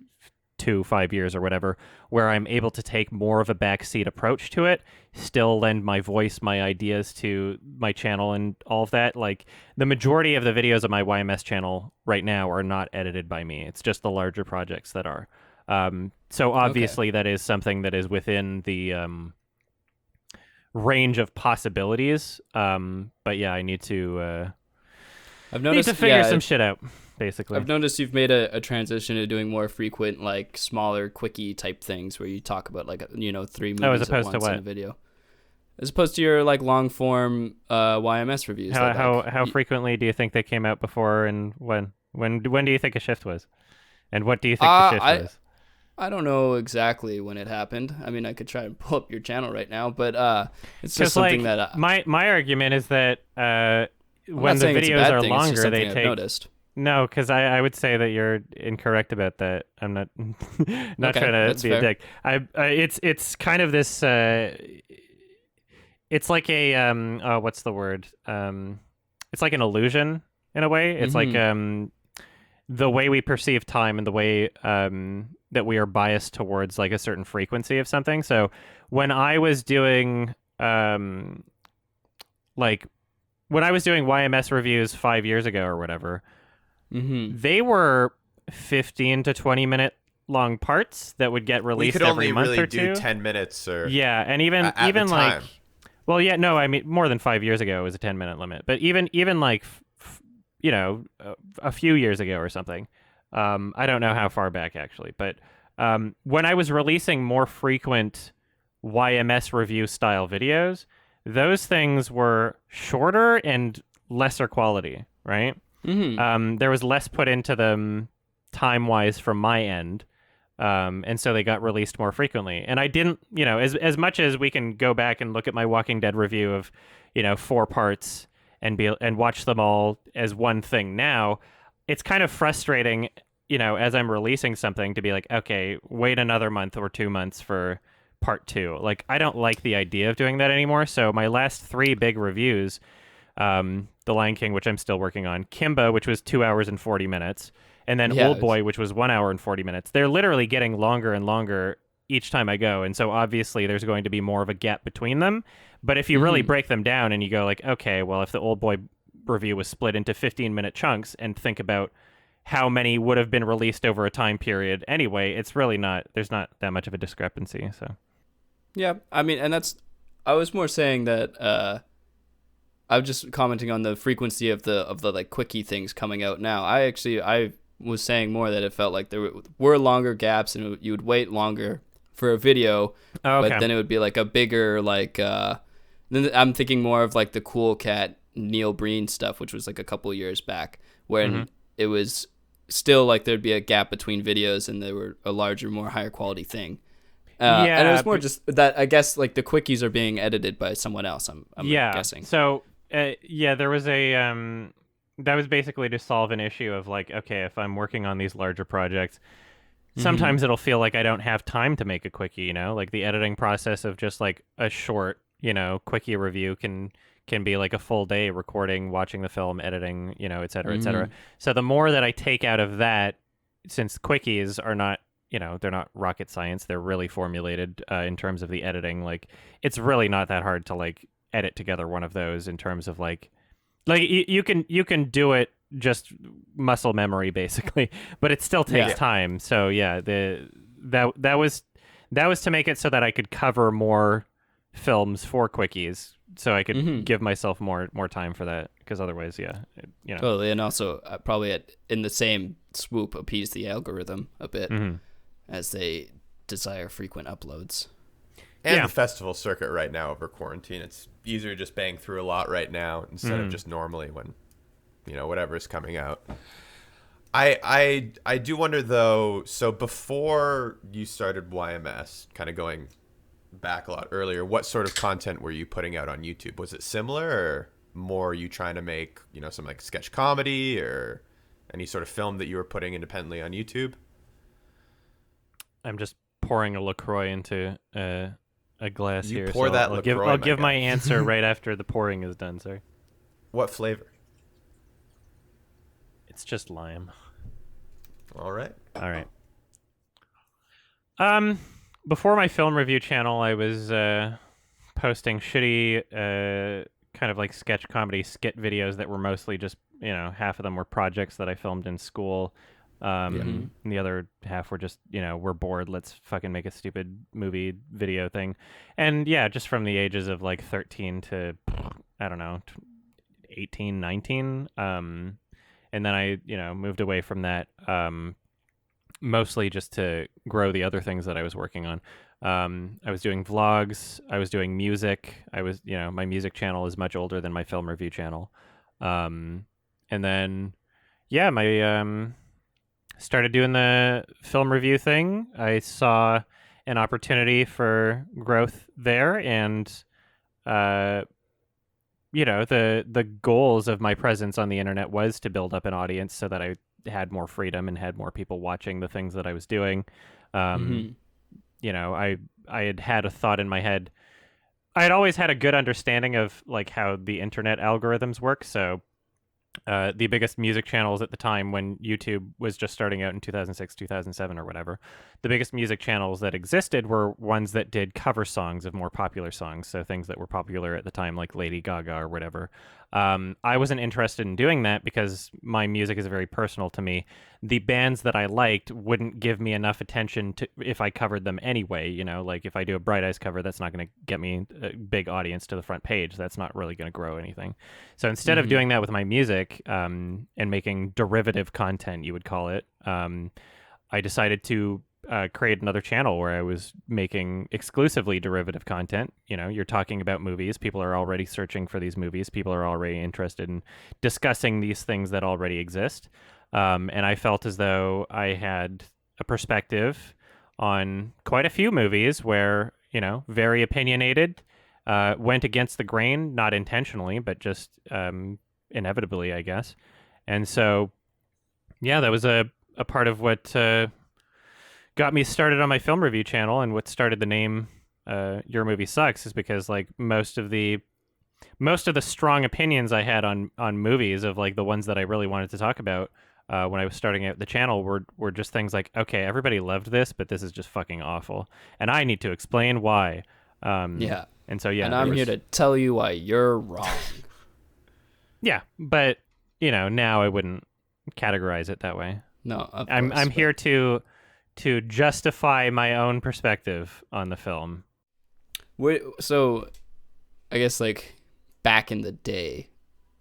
5 years or whatever, where I'm able to take more of a backseat approach to it, still lend my voice, my ideas to my channel and all of that. Like the majority of the videos of my YMS channel right now are not edited by me. It's just the larger projects that are. So obviously that is something that is within the range of possibilities. But yeah, I need to figure some shit out. Basically,
I've noticed you've made a transition to doing more frequent, like smaller, quickie type things where you talk about like 3 movies at once in a video, as opposed to your like long form YMS reviews.
How frequently do you think they came out before, and when do you think a shift was, and what do you think the shift was?
I don't know exactly when it happened. I mean, I could try and pull up your channel right now, but it's just something that
my argument is that when the videos are longer, they take.
Noticed.
No, because I would say that you're incorrect about that. I'm not trying to be a dick. It's kind of this. It's like a what's the word? It's like an illusion in a way. It's like the way we perceive time and the way that we are biased towards like a certain frequency of something. So when I was doing when I was doing YMS reviews 5 years ago or whatever. They were 15 to 20 minute long parts that would get released every month or two. You could only really do
10 minutes or
and even like I mean more than 5 years ago it was a 10-minute limit, but even like a few years ago or something, I don't know how far back actually, but when I was releasing more frequent YMS review style videos, those things were shorter and lesser quality, right? There was less put into them time-wise from my end. And so they got released more frequently. And I didn't, as much as we can go back and look at my Walking Dead review of, 4 parts and watch them all as one thing now, it's kind of frustrating, as I'm releasing something to be like, okay, wait another month or 2 months for part 2. Like, I don't like the idea of doing that anymore. So my last 3 big reviews, The Lion King, which I'm still working on, Kimba, which was 2 hours and 40 minutes, and then Old Boy, which was 1 hour and 40 minutes. They're literally getting longer and longer each time I go. And so obviously there's going to be more of a gap between them. But if you really break them down and you go like, okay, well, if the Old Boy review was split into 15-minute chunks and think about how many would have been released over a time period anyway, it's really not, there's not that much of a discrepancy. So,
yeah, I mean, and I was more saying that, I was just commenting on the frequency of the like quickie things coming out now. I was saying more that it felt like there were longer gaps and you would wait longer for a video, but then it would be like a bigger, like, then I'm thinking more of like the Cool Cat Neil Breen stuff, which was like a couple years back, when it was still like there'd be a gap between videos and they were a larger, more higher quality thing. And it was more just that, I guess, like the quickies are being edited by someone else, I'm guessing.
So, there was that was basically to solve an issue of like, okay, if I'm working on these larger projects, sometimes it'll feel like I don't have time to make a quickie, like the editing process of just like a short, quickie review can be like a full day recording, watching the film, editing, et cetera, et cetera. So the more that I take out of that, since quickies are not, they're not rocket science, they're really formulated in terms of the editing. Like, it's really not that hard to like edit together one of those in terms of like you can do it just muscle memory basically, but it still takes time. So yeah, that was to make it so that I could cover more films for quickies, so I could give myself more time for that, because otherwise,
totally. And also probably in the same swoop appease the algorithm a bit as they desire frequent uploads.
And the festival circuit right now over quarantine, it's easier to just bang through a lot right now instead of just normally when, whatever is coming out. I do wonder though, so before you started YMS, kind of going back a lot earlier, what sort of content were you putting out on YouTube? Was it similar, or more you trying to make, some like sketch comedy or any sort of film that you were putting independently on YouTube?
I'm just pouring a LaCroix into a glass
you
here.
Pour
so
that
I'll give my answer right after the pouring is done, sorry.
What flavor?
It's just lime.
All right.
Before my film review channel, I was posting shitty kind of like sketch comedy skit videos that were mostly just, half of them were projects that I filmed in school. And the other half were just, we're bored, let's fucking make a stupid movie video thing. And yeah, just from the ages of like 13 to, I don't know, 18, 19. And then I, moved away from that, mostly just to grow the other things that I was working on. I was doing vlogs, I was doing music. I was, my music channel is much older than my film review channel. And then, my, started doing the film review thing. I saw an opportunity for growth there, and the goals of my presence on the internet was to build up an audience so that I had more freedom and had more people watching the things that I was doing. I had a thought in my head. I had always had a good understanding of like how the internet algorithms work, so the biggest music channels at the time, when YouTube was just starting out in 2006, 2007 or whatever, the biggest music channels that existed were ones that did cover songs of more popular songs. So things that were popular at the time, like Lady Gaga or whatever. I wasn't interested in doing that because my music is very personal to me. The bands that I liked wouldn't give me enough attention to if I covered them anyway. Like if I do a Bright Eyes cover, that's not going to get me a big audience to the front page. That's not really going to grow anything. So instead of doing that with my music and making derivative content, you would call it, I decided to create another channel where I was making exclusively derivative content. You know, you're talking about movies. People are already searching for these movies. People are already interested in discussing these things that already exist. And I felt as though I had a perspective on quite a few movies where, you know, very opinionated, went against the grain, not intentionally, but just inevitably, I guess. And so, yeah, that was a part of what got me started on my film review channel, and what started the name Your Movie Sucks is because like most of the strong opinions I had on movies, of like the ones that I really wanted to talk about when I was starting out the channel, were just things like, okay, everybody loved this, but this is just fucking awful, and I need to explain why.
Yeah.
And so, yeah.
And I'm here to tell you why you're wrong.
Yeah, but, you know, now I wouldn't categorize it that way.
No, of
I'm
course,
here to justify my own perspective on the film.
So, I guess, like, back in the day,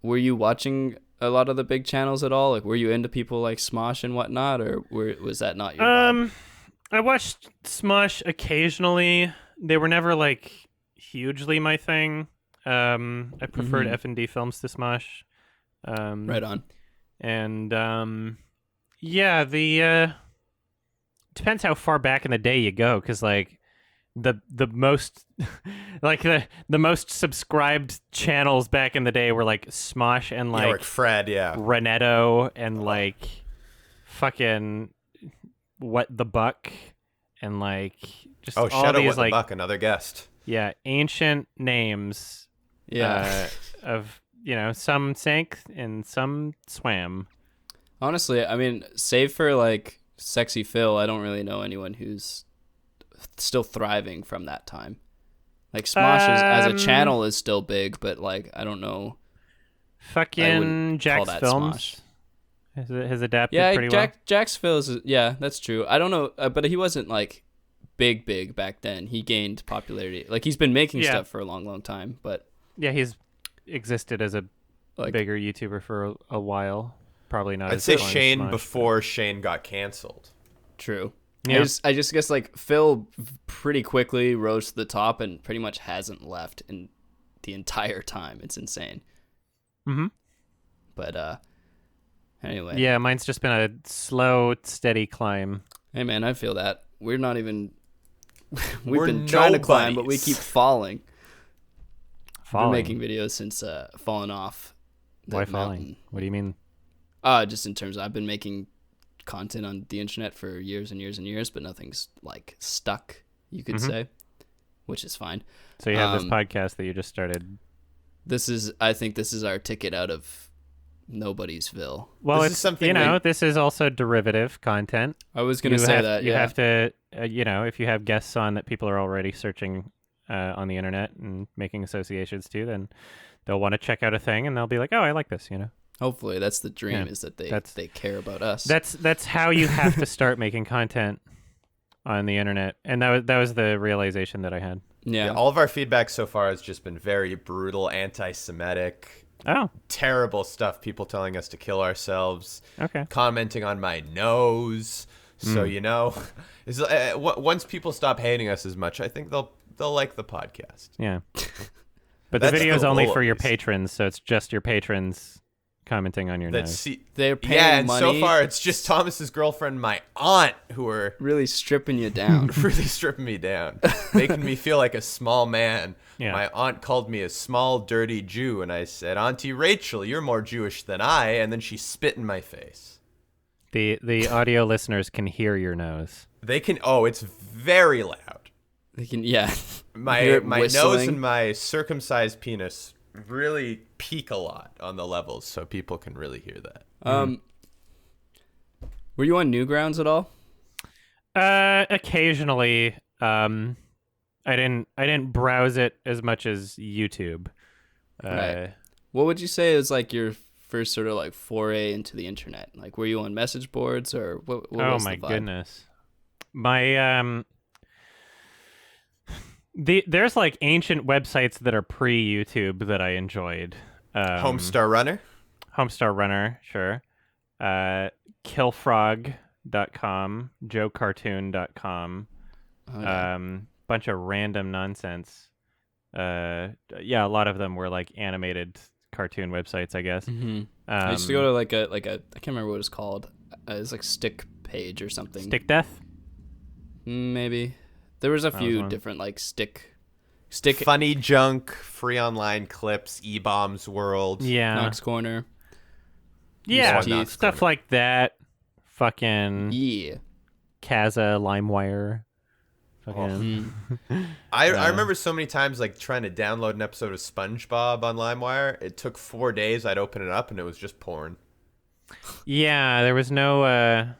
were you watching a lot of the big channels at all? Like, were you into people like Smosh and whatnot, or was that not your vibe?
I watched Smosh occasionally. They were never, like, hugely my thing. I preferred F&D films to Smosh.
Right on.
And, yeah, the depends how far back in the day you go, because, like, the most like the most subscribed channels back in the day were like Smosh and like
Fred, yeah,
Renetto and like fucking What the Buck and like just all
shout out
these
What the
like
Buck, another guest.
Yeah, ancient names.
Yeah.
Of, you know, some sank and some swam.
Honestly, I mean, save for like Sexy Phil, I don't really know anyone who's still thriving from that time. Like Smosh as a channel is still big, but like I don't know.
Fucking Jack's Films has adapted pretty well.
Jack's Films, yeah, that's true. I don't know, but he wasn't like big back then. He gained popularity. Like he's been making stuff for a long time, but
yeah, he's existed as a bigger YouTuber for a while. Probably not.
I'd say Shane before Shane got canceled.
True.
Yeah.
I just guess like Phil pretty quickly rose to the top and pretty much hasn't left in the entire time. It's insane.
Mm-hmm.
But anyway.
Yeah, mine's just been a slow, steady climb.
Hey man, I feel that. We're not even we've been trying to climb, but we keep falling. I've been making videos since falling off the
Why
mountain.
falling? What do you mean?
Just in terms of I've been making content on the internet for years and years and years, but nothing's like stuck, you could say, which is fine.
So you have this podcast that you just started.
I think this is our ticket out of Nobodiesville.
Well, it's something, you know, this is also derivative content.
I was going to say that.
You have to, you know, if you have guests on that people are already searching on the internet and making associations to, then they'll want to check out a thing and they'll be like, oh, I like this, you know.
Hopefully that's the dream, is that they care about us.
That's how you have to start making content on the internet, and that was the realization that I had.
Yeah.
All of our feedback so far has just been very brutal, anti-Semitic, terrible stuff. People telling us to kill ourselves.
Okay.
Commenting on my nose. So you know, once people stop hating us as much, I think they'll like the podcast.
Yeah. But the video is only for your patrons, so it's just your patrons commenting on your nose.
They're paying money.
And so far it's just Thomas's girlfriend, my aunt, who are
really stripping you down.
Really stripping me down, making me feel like a small man. Yeah. My aunt called me a small, dirty Jew, and I said, Auntie Rachel, you're more Jewish than I, and then she spit in my face.
The audio listeners can hear your nose.
They can. Oh, it's very loud.
They can. Yeah.
My nose and my circumcised penis really peak a lot on the levels, so people can really hear that.
Were you on Newgrounds at all?
Occasionally. I didn't browse it as much as YouTube.
Right. What would you say is like your first sort of like foray into the internet? Like, were you on message boards or what was the vibe?
Goodness. My there's like ancient websites that are pre-YouTube that I enjoyed.
Homestar Runner,
sure. Killfrog joecartoon.com,
Okay.
bunch of random nonsense. Yeah, a lot of them were like animated cartoon websites, I guess.
I used to go to like a I can't remember what it's called. It's like Stick Page or something.
Stick Death.
Maybe there was a few
one.
different like stick.
Funny Junk, free online clips, E-Bombs World.
Yeah,
Knox Corner.
yeah,
Knox
stuff
Corner.
like that. Fucking
Yeah.
Kaza, LimeWire. Fucking.
I remember so many times like trying to download an episode of SpongeBob on LimeWire. It took 4 days. I'd open it up and it was just porn.
Yeah, there was no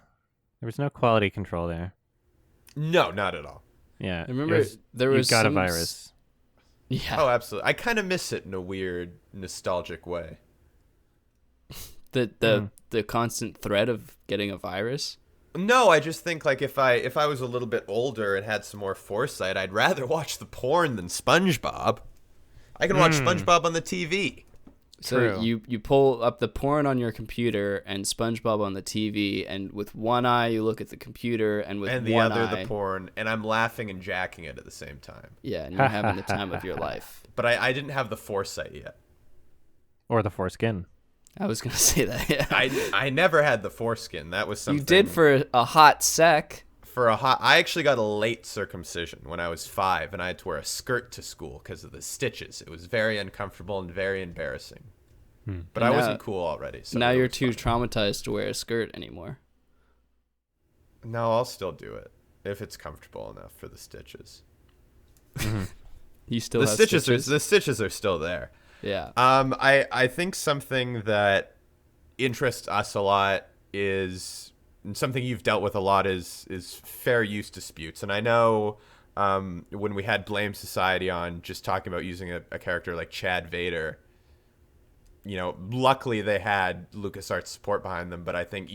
quality control there.
No, not at all.
Yeah,
I remember there was
you got a
some
virus.
Yeah.
Oh, absolutely. I kind of miss it in a weird, nostalgic way.
The constant threat of getting a virus.
No, I just think like if I was a little bit older and had some more foresight, I'd rather watch the porn than SpongeBob. I can watch SpongeBob on the TV.
So
True.
you pull up the porn on your computer and SpongeBob on the TV, and with one eye you look at the computer, and with
And the
one
other
eye,
the porn, and I'm laughing and jacking it at the same time.
yeah, and you're having the time of your life.
But I didn't have the foresight yet.
Or the foreskin.
I was gonna say that. Yeah.
I never had the foreskin. That was something
You did for a hot sec.
I actually got a late circumcision when I was 5, and I had to wear a skirt to school because of the stitches. It was very uncomfortable and very embarrassing. But I
Now-
wasn't cool already. So
Now
it
you're
was
too
fine.
traumatized to wear a skirt anymore.
No, I'll still do it if it's comfortable enough for the stitches.
You still
The
have
stitches are still there.
Yeah.
I think something that interests us a lot is, and something you've dealt with a lot is fair use disputes. And I know when we had Blame Society on, just talking about using a character like Chad Vader, you know, luckily they had LucasArts support behind them, but I think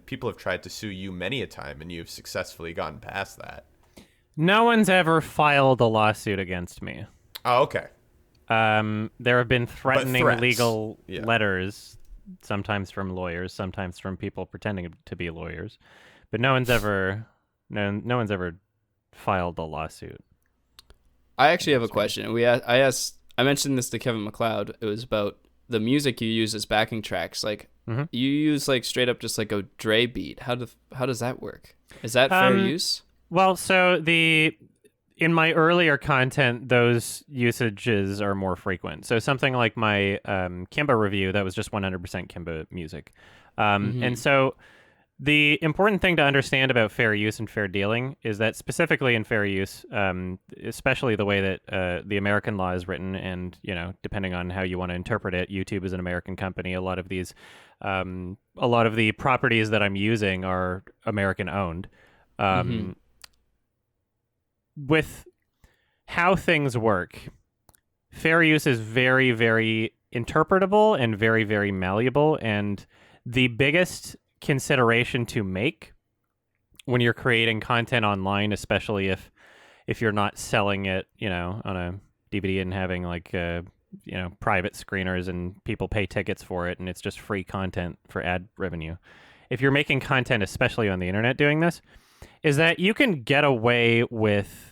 people have tried to sue you many a time and you've successfully gotten past that.
No one's ever filed a lawsuit against me.
Oh, okay.
There have been threatening
threats.
legal
Yeah.
letters, sometimes from lawyers, sometimes from people pretending to be lawyers, but no one's ever filed a lawsuit.
I actually have a question. I mentioned this to Kevin McLeod. It was about the music you use as backing tracks. Like you use like straight up just like a Dre beat. How does that work? Is that fair use?
Well, so in my earlier content, those usages are more frequent. So something like my Kimba review, that was just 100% Kimba music. And so the important thing to understand about fair use and fair dealing is that specifically in fair use, especially the way that the American law is written, and you know, depending on how you want to interpret it, YouTube is an American company. A lot of the properties that I'm using are American owned. With how things work, fair use is very, very interpretable and very, very malleable. And the biggest consideration to make when you're creating content online, especially if you're not selling it, you know, on a DVD and having like private screeners and people pay tickets for it and it's just free content for ad revenue. If you're making content, especially on the internet, doing this, is that you can get away with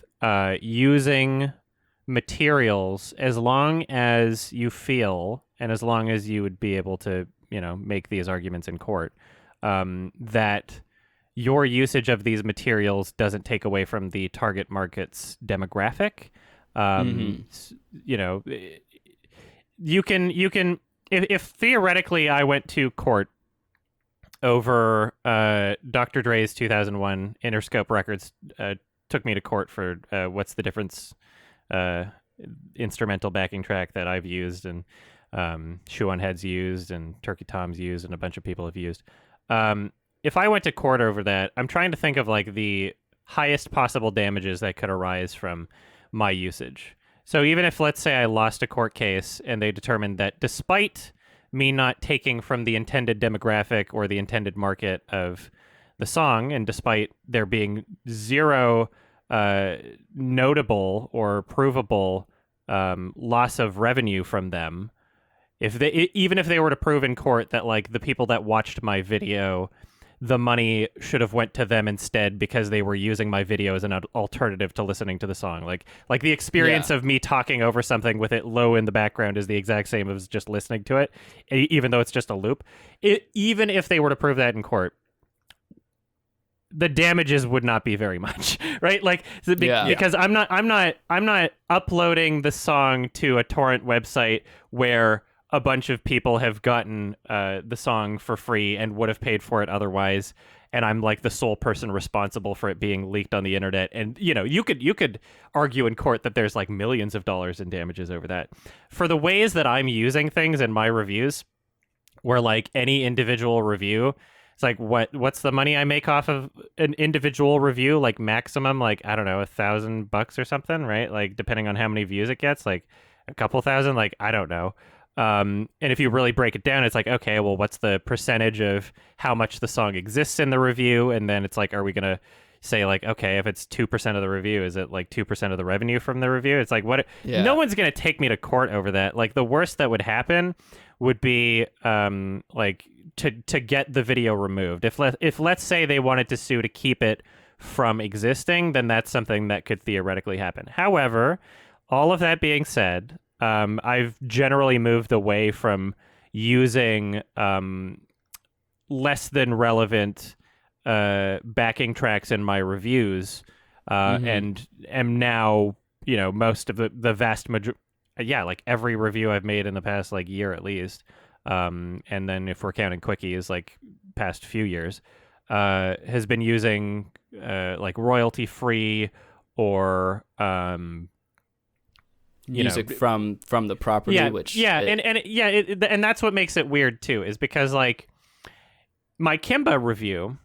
using materials as long as you feel, and as long as you would be able to, you know, make these arguments in court, that your usage of these materials doesn't take away from the target market's demographic. You know, you can if theoretically I went to court over Dr. Dre's 2001 Interscope Records took me to court for What's the Difference instrumental backing track that I've used, and Shoe on Head's used, and Turkey Tom's used, and a bunch of people have used. If I went to court over that, I'm trying to think of like the highest possible damages that could arise from my usage. So even if, let's say, I lost a court case and they determined that despite me not taking from the intended demographic or the intended market of the song, and despite there being zero notable or provable loss of revenue from them, even if they were to prove in court that like the people that watched my video the money should have went to them instead because they were using my video as an alternative to listening to the song. Like the experience of me talking over something with it low in the background is the exact same as just listening to it, even though it's just a loop. Even if they were to prove that in court, the damages would not be very much, right? Like, because I'm not uploading the song to a torrent website where a bunch of people have gotten the song for free and would have paid for it otherwise, and I'm like the sole person responsible for it being leaked on the internet. And you could argue in court that there's like millions of dollars in damages over that. For the ways that I'm using things in my reviews, where like any individual review, it's like what's the money I make off of an individual review? Like maximum, like I don't know, $1,000 or something, right? Like depending on how many views it gets, like a couple thousand, like I don't know. And if you really break it down, it's like, okay, well, what's the percentage of how much the song exists in the review? And then it's like, are we going to say like, okay, if it's 2% of the review, is it like 2% of the revenue from the review? It's like, what? Yeah. No one's going to take me to court over that. Like the worst that would happen would be like to get the video removed. If let's say they wanted to sue to keep it from existing, then that's something that could theoretically happen. However, all of that being said, I've generally moved away from using less than relevant backing tracks in my reviews, and am now, most of the vast majority, like every review I've made in the past like year at least, and then if we're counting quickies, like past few years, has been using like royalty free or
music from the property,
and that's what makes it weird too, is because like my Kimba review,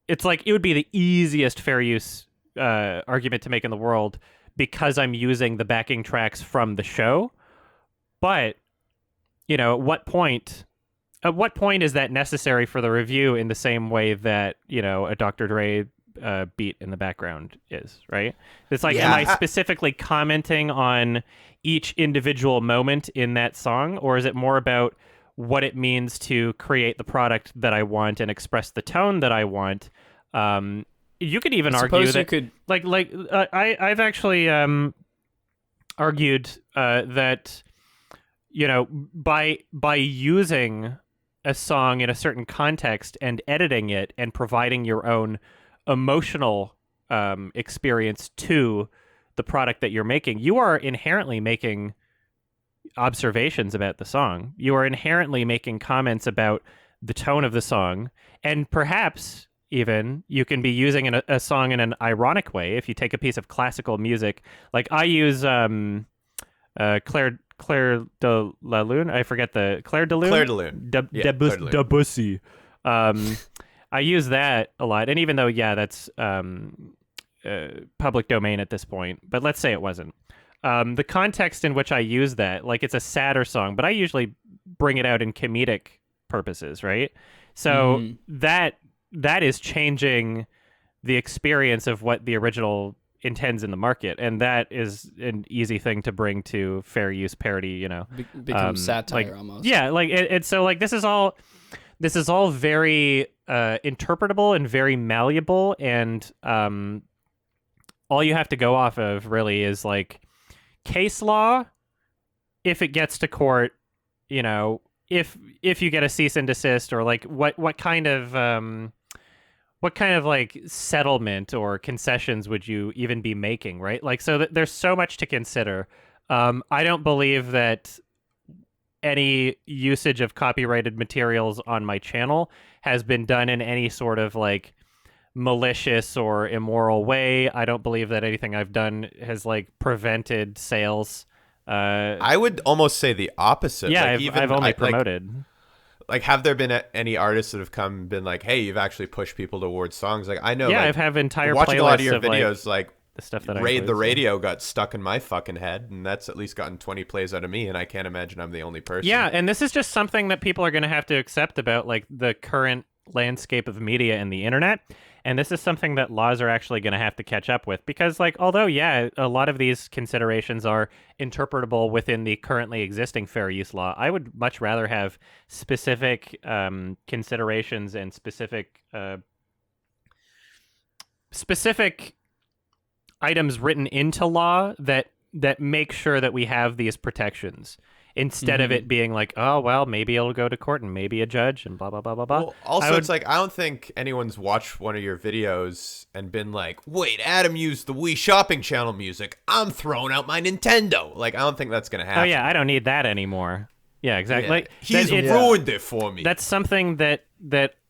it's like it would be the easiest fair use argument to make in the world because I'm using the backing tracks from the show. But at what point is that necessary for the review in the same way that a Dr. Dre beat in the background is, right? It's like, am I specifically commenting on each individual moment in that song, or is it more about what it means to create the product that I want and express the tone that I want? You could even argue that I've actually argued that by using a song in a certain context and editing it and providing your own emotional experience to the product that you're making, you are inherently making observations about the song. You are inherently making comments about the tone of the song, and perhaps even you can be using a song in an ironic way. If you take a piece of classical music, like I use Claire de la Lune. I forget the Claire de Lune.
Claire de Lune.
Debussy. I use that a lot, and even though that's public domain at this point, but let's say it wasn't. The context in which I use that, like it's a sadder song, but I usually bring it out in comedic purposes, right? So that is changing the experience of what the original intends in the market, and that is an easy thing to bring to fair use parody.
Become satire almost.
Yeah, like it's so like this is all very interpretable and very malleable, and all you have to go off of really is like case law. If it gets to court, if you get a cease and desist, or like what kind of like settlement or concessions would you even be making, right? Like, so there's so much to consider. I don't believe that any usage of copyrighted materials on my channel has been done in any sort of like malicious or immoral way. I don't believe that anything I've done has like prevented sales.
I would almost say the opposite.
Yeah,
like,
I've only promoted.
Like, have there been any artists that have come and been like, "Hey, you've actually pushed people towards songs"? Like, I know.
Yeah,
like,
I've have entire
watching
playlists
a lot of your
of
videos, like
the stuff that
Raid the Radio got stuck in my fucking head, and that's at least gotten 20 plays out of me, and I can't imagine I'm the only person.
Yeah, and this is just something that people are going to have to accept about like the current landscape of media and the internet. And this is something that laws are actually going to have to catch up with because, like, although, yeah, a lot of these considerations are interpretable within the currently existing fair use law, I would much rather have specific considerations and specific items written into law that make sure that we have these protections instead of it being like, oh, well, maybe it'll go to court and maybe a judge and blah, blah, blah, blah, blah.
Well, also, it's like, I don't think anyone's watched one of your videos and been like, wait, Adam used the Wii Shopping Channel music. I'm throwing out my Nintendo. Like, I don't think that's going to happen.
Oh, yeah, I don't need that anymore. Yeah, exactly.
Yeah.
Like,
he's ruined it for me.
That's something that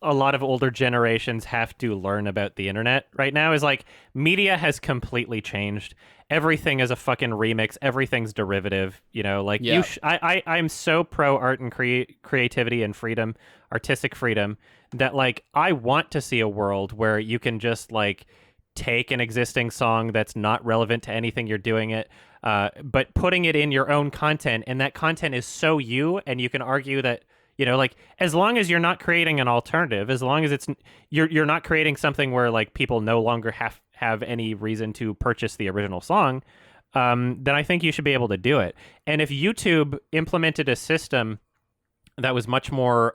a lot of older generations have to learn about the internet right now is like media has completely changed. Everything is a fucking remix. Everything's derivative. You know, like I'm so pro art and creativity and freedom, artistic freedom, that like I want to see a world where you can just like take an existing song that's not relevant to anything you're doing it, but putting it in your own content, and that content is so you, and you can argue that, you know, like as long as you're not creating an alternative, as long as you're not creating something where like people no longer have any reason to purchase the original song, then I think you should be able to do it. And if YouTube implemented a system that was much more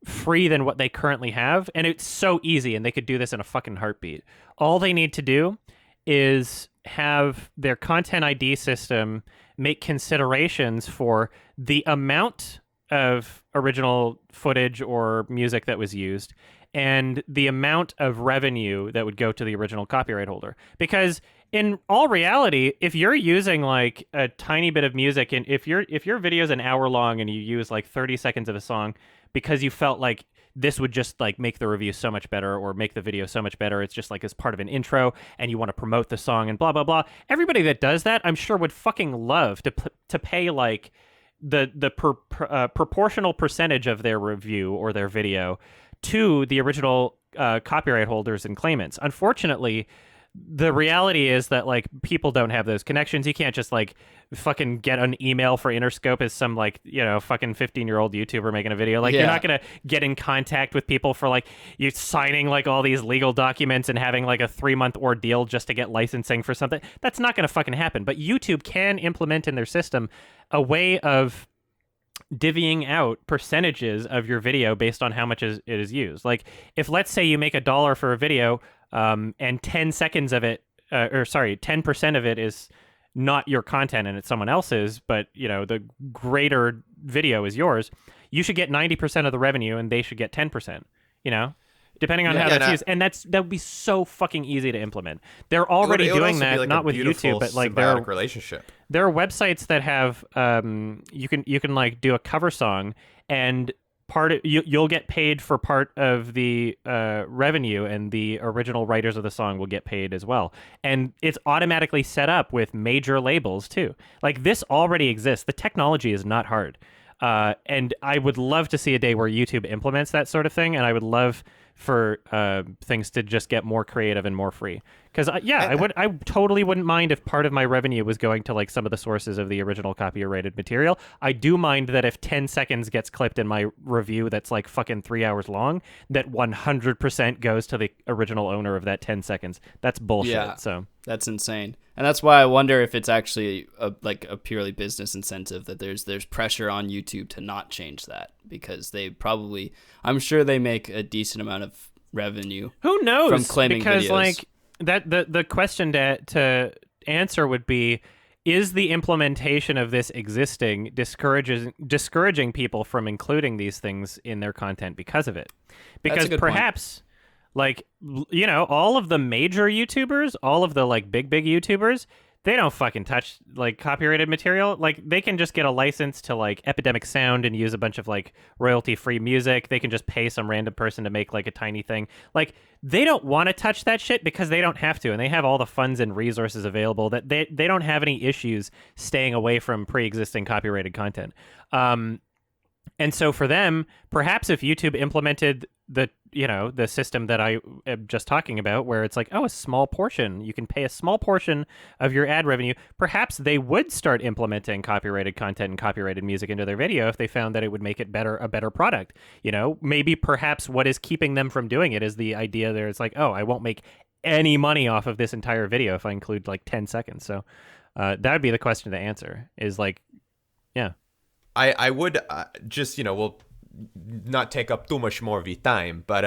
free than what they currently have, and it's so easy, and they could do this in a fucking heartbeat. All they need to do is have their content ID system make considerations for the amount of original footage or music that was used and the amount of revenue that would go to the original copyright holder. Because in all reality, if you're using like a tiny bit of music, and if your video is an hour long and you use like 30 seconds of a song because you felt like this would just like make the review so much better or make the video so much better, it's just like as part of an intro and you want to promote the song and blah, blah, blah. Everybody that does that, I'm sure would fucking love to pay like the proportional percentage of their review or their video to the original copyright holders and claimants. Unfortunately, the reality is that like people don't have those connections. You can't just like fucking get an email for Interscope as some like, you know, fucking 15-year-old YouTuber making a video. Like you're not gonna get in contact with people for like you signing like all these legal documents and having like a 3-month ordeal just to get licensing for something. That's not gonna fucking happen. But YouTube can implement in their system a way of divvying out percentages of your video based on how much it is used. Like if let's say you make $1 for a video, and 10 seconds of it, 10% of it is not your content and it's someone else's, but you know the greater video is yours, you should get 90% of the revenue and they should get 10%. You know, depending on how that's used, and that would be so fucking easy to implement. They're already doing that, like not with YouTube, but like there are
relationship.
There are websites that have you can like do a cover song and you'll get paid for part of the revenue, and the original writers of the song will get paid as well. And it's automatically set up with major labels too. Like this already exists. The technology is not hard. And I would love to see a day where YouTube implements that sort of thing, and I would love for things to just get more creative and more free. Because I totally wouldn't mind if part of my revenue was going to like some of the sources of the original copyrighted material. I do mind that if 10 seconds gets clipped in my review that's like fucking 3 hours long, that 100% goes to the original owner of that 10 seconds. That's bullshit.
Yeah,
so
that's insane. And that's why I wonder if it's actually a purely business incentive, that there's pressure on YouTube to not change that, because I'm sure they make a decent amount of revenue.
Who knows?
From claiming
because
videos.
Like that the question to answer would be, is the implementation of this existing discouraging people from including these things in their content because of it? Because perhaps like, you know, all of the major YouTubers, all of the like big YouTubers, they don't fucking touch like copyrighted material. Like they can just get a license to like Epidemic Sound and use a bunch of like royalty-free music. They can just pay some random person to make like a tiny thing. Like they don't want to touch that shit because they don't have to, and they have all the funds and resources available that they don't have any issues staying away from pre-existing copyrighted content. And so for them, perhaps if YouTube implemented the system that I am just talking about, where it's like, oh, a small portion, you can pay a small portion of your ad revenue, perhaps they would start implementing copyrighted content and copyrighted music into their video if they found that it would make it a better product. Maybe perhaps what is keeping them from doing it is the idea there. It's like, oh, I won't make any money off of this entire video if I include like 10 seconds. So that would be the question to answer is like, yeah.
I would just, we'll not take up too much more of your time, but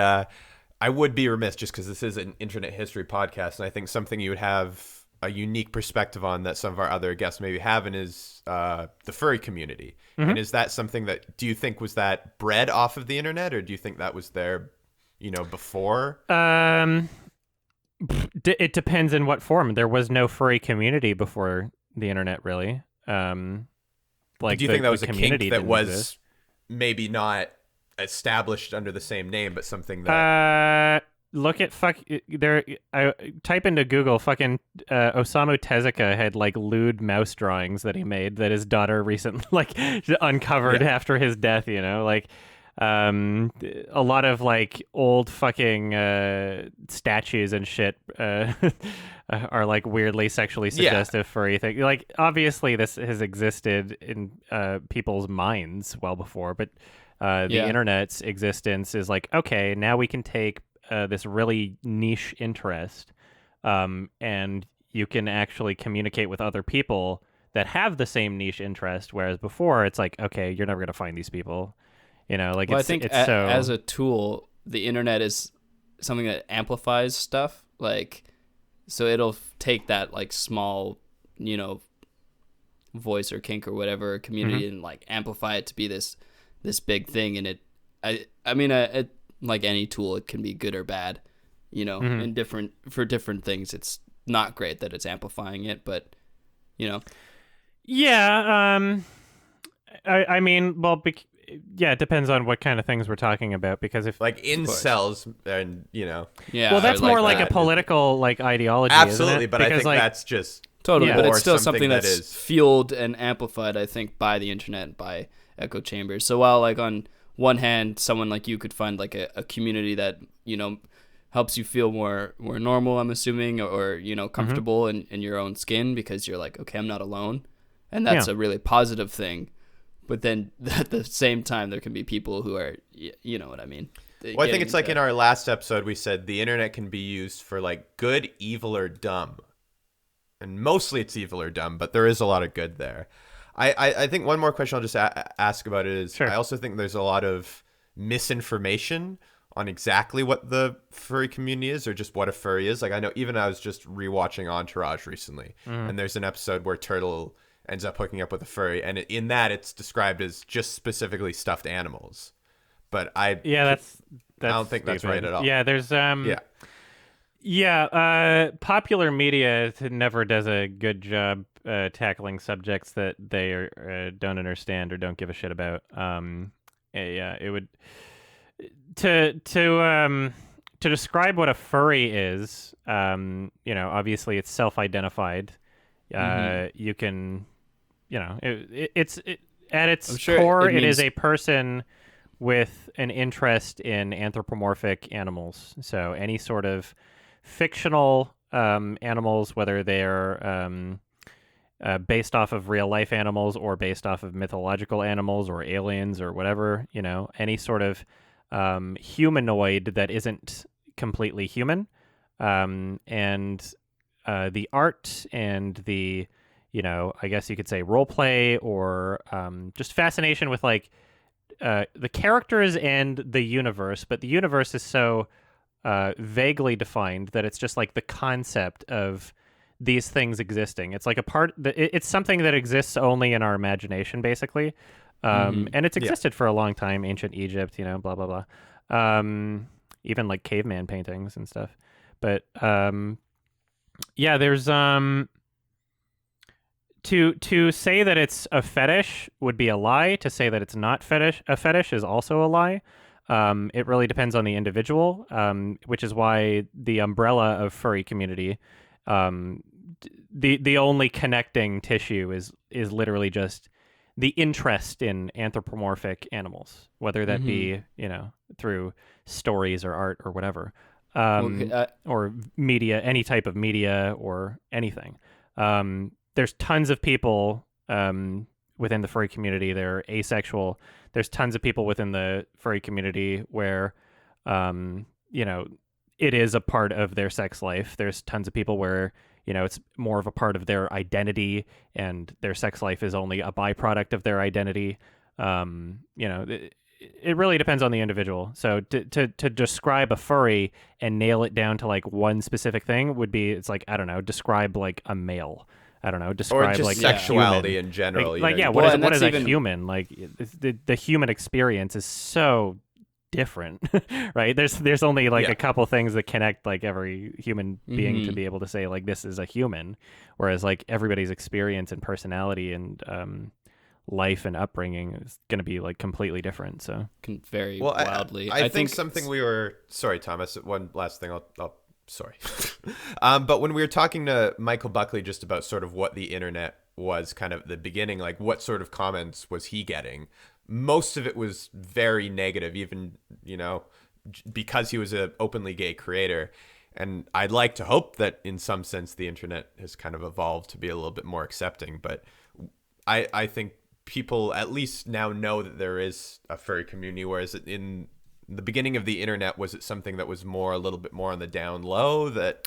I would be remiss just because this is an internet history podcast, and I think something you would have a unique perspective on that some of our other guests maybe haven't is the furry community.
Mm-hmm.
And is that something that, do you think was that bred off of the internet, or do you think that was there, before?
It depends in what form. There was no furry community before the internet, really.
Do you think that was a kink that was
exist?
Maybe not established under the same name, but something that...
Look at I type into Google fucking Osamu Tezuka had like lewd mouse drawings that he made that his daughter recently uncovered after his death, a lot of like old fucking statues and shit are like weirdly sexually suggestive furry thing. Like obviously this has existed in people's minds well before, but the internet's existence is like, okay, now we can take this really niche interest and you can actually communicate with other people that have the same niche interest, whereas before it's like, okay, you're never going to find these people.
I think as a tool, the internet is something that amplifies stuff. Like, so it'll take that like small, voice or kink or whatever community and like amplify it to be this big thing. And I mean, like any tool, it can be good or bad, and for different things. It's not great that it's amplifying it, but
yeah. I mean, well. Yeah, it depends on what kind of things we're talking about, because if
like incels and
well, that's more like a political like ideology,
absolutely,
isn't it?
But
because,
I think that's just
totally, but it's still
something
that's fueled and amplified, I think, by the internet, by echo chambers. So while like on one hand, someone like you could find like a community that helps you feel more normal, I'm assuming, or comfortable in your own skin because you're like, okay, I'm not alone, and that's a really positive thing. But then at the same time, there can be people who are, you know what I mean?
Well, I think it's like in our last episode, we said the internet can be used for like good, evil, or dumb. And mostly it's evil or dumb, but there is a lot of good there. I think one more question I'll just ask about it is, I also think there's a lot of misinformation on exactly what the furry community is or just what a furry is. Like I know I was just rewatching Entourage recently, and there's an episode where Turtle ends up hooking up with a furry, and in that it's described as just specifically stuffed animals. But I don't think that's right at all.
Yeah, there's popular media never does a good job tackling subjects that they don't understand or don't give a shit about. It would to describe what a furry is. Obviously it's self-identified. You can. It's at its core, it is a person with an interest in anthropomorphic animals. So any sort of fictional animals, whether they're based off of real life animals or based off of mythological animals or aliens or whatever, any sort of humanoid that isn't completely human, and the art and the I guess you could say role play or just fascination with like the characters and the universe, but the universe is so vaguely defined that it's just like the concept of these things existing. It's like it's something that exists only in our imagination, basically, and it's existed for a long time. Ancient Egypt, blah blah blah, even like caveman paintings and stuff. But there's To say that it's a fetish would be a lie. To say that it's not a fetish is also a lie. It really depends on the individual, which is why the umbrella of furry community, the only connecting tissue is literally just the interest in anthropomorphic animals, whether that be through stories or art or whatever, or media, any type of media or anything. There's tons of people within the furry community. They're asexual. There's tons of people within the furry community where it is a part of their sex life. There's tons of people where, it's more of a part of their identity and their sex life is only a byproduct of their identity. It really depends on the individual. So to describe a furry and nail it down to like one specific thing would be, it's like, I don't know, describe like a male. I don't know, describe
or just
like
sexuality
human.
in general.
What is a human? Like the human experience is so different, right? There's only like a couple things that connect like every human being to be able to say like this is a human, whereas like everybody's experience and personality and life and upbringing is going to be like completely different. So
can vary wildly.
I think something sorry, Thomas, one last thing I'll sorry. But when we were talking to Michael Buckley just about sort of what the internet was kind of at the beginning, like what sort of comments was he getting? Most of it was very negative, even, because he was an openly gay creator. And I'd like to hope that in some sense the internet has kind of evolved to be a little bit more accepting. But I think people at least now know that there is a furry community, whereas in the beginning of the internet, was it something that was a little bit more on the down low, that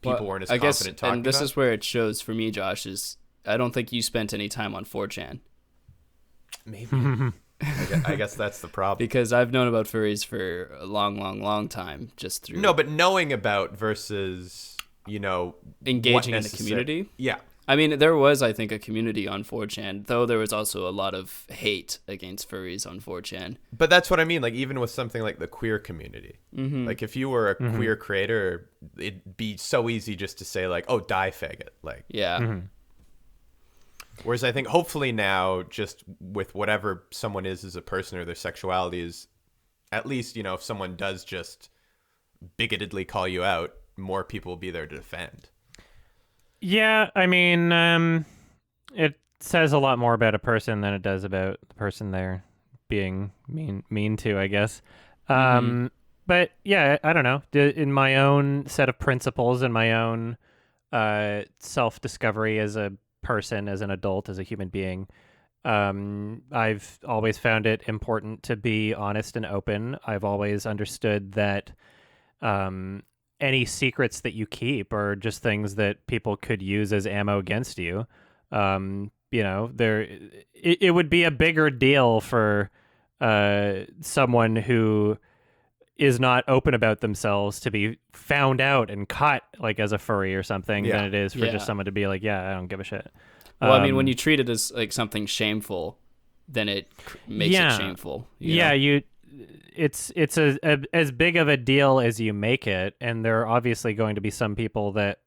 people weren't as confident talking about?
And this is where it shows for me, Josh, is I don't think you spent any time on 4chan.
Maybe. I guess that's the problem.
Because I've known about furries for a long, long, long time, just through...
No, but knowing about versus,
engaging in the community?
Yeah.
I mean, there was, I think, a community on 4chan, though there was also a lot of hate against furries on 4chan.
But that's what I mean, like, even with something like the queer community. Like, if you were a queer creator, it'd be so easy just to say, like, oh, die faggot. Like,
yeah.
Whereas I think hopefully now, just with whatever someone is as a person or their sexuality is, at least, if someone does just bigotedly call you out, more people will be there to defend.
Yeah, I mean, it says a lot more about a person than it does about the person they're being mean to, I guess. But yeah, I don't know. In my own set of principles and my own self-discovery as a person, as an adult, as a human being, I've always found it important to be honest and open. I've always understood that any secrets that you keep are just things that people could use as ammo against you. It would be a bigger deal for someone who is not open about themselves to be found out and caught like as a furry or something than it is for just someone to be like, I don't give a shit.
Well, I mean, when you treat it as like something shameful, then it makes it shameful.
It's as big of a deal as you make it, and there are obviously going to be some people that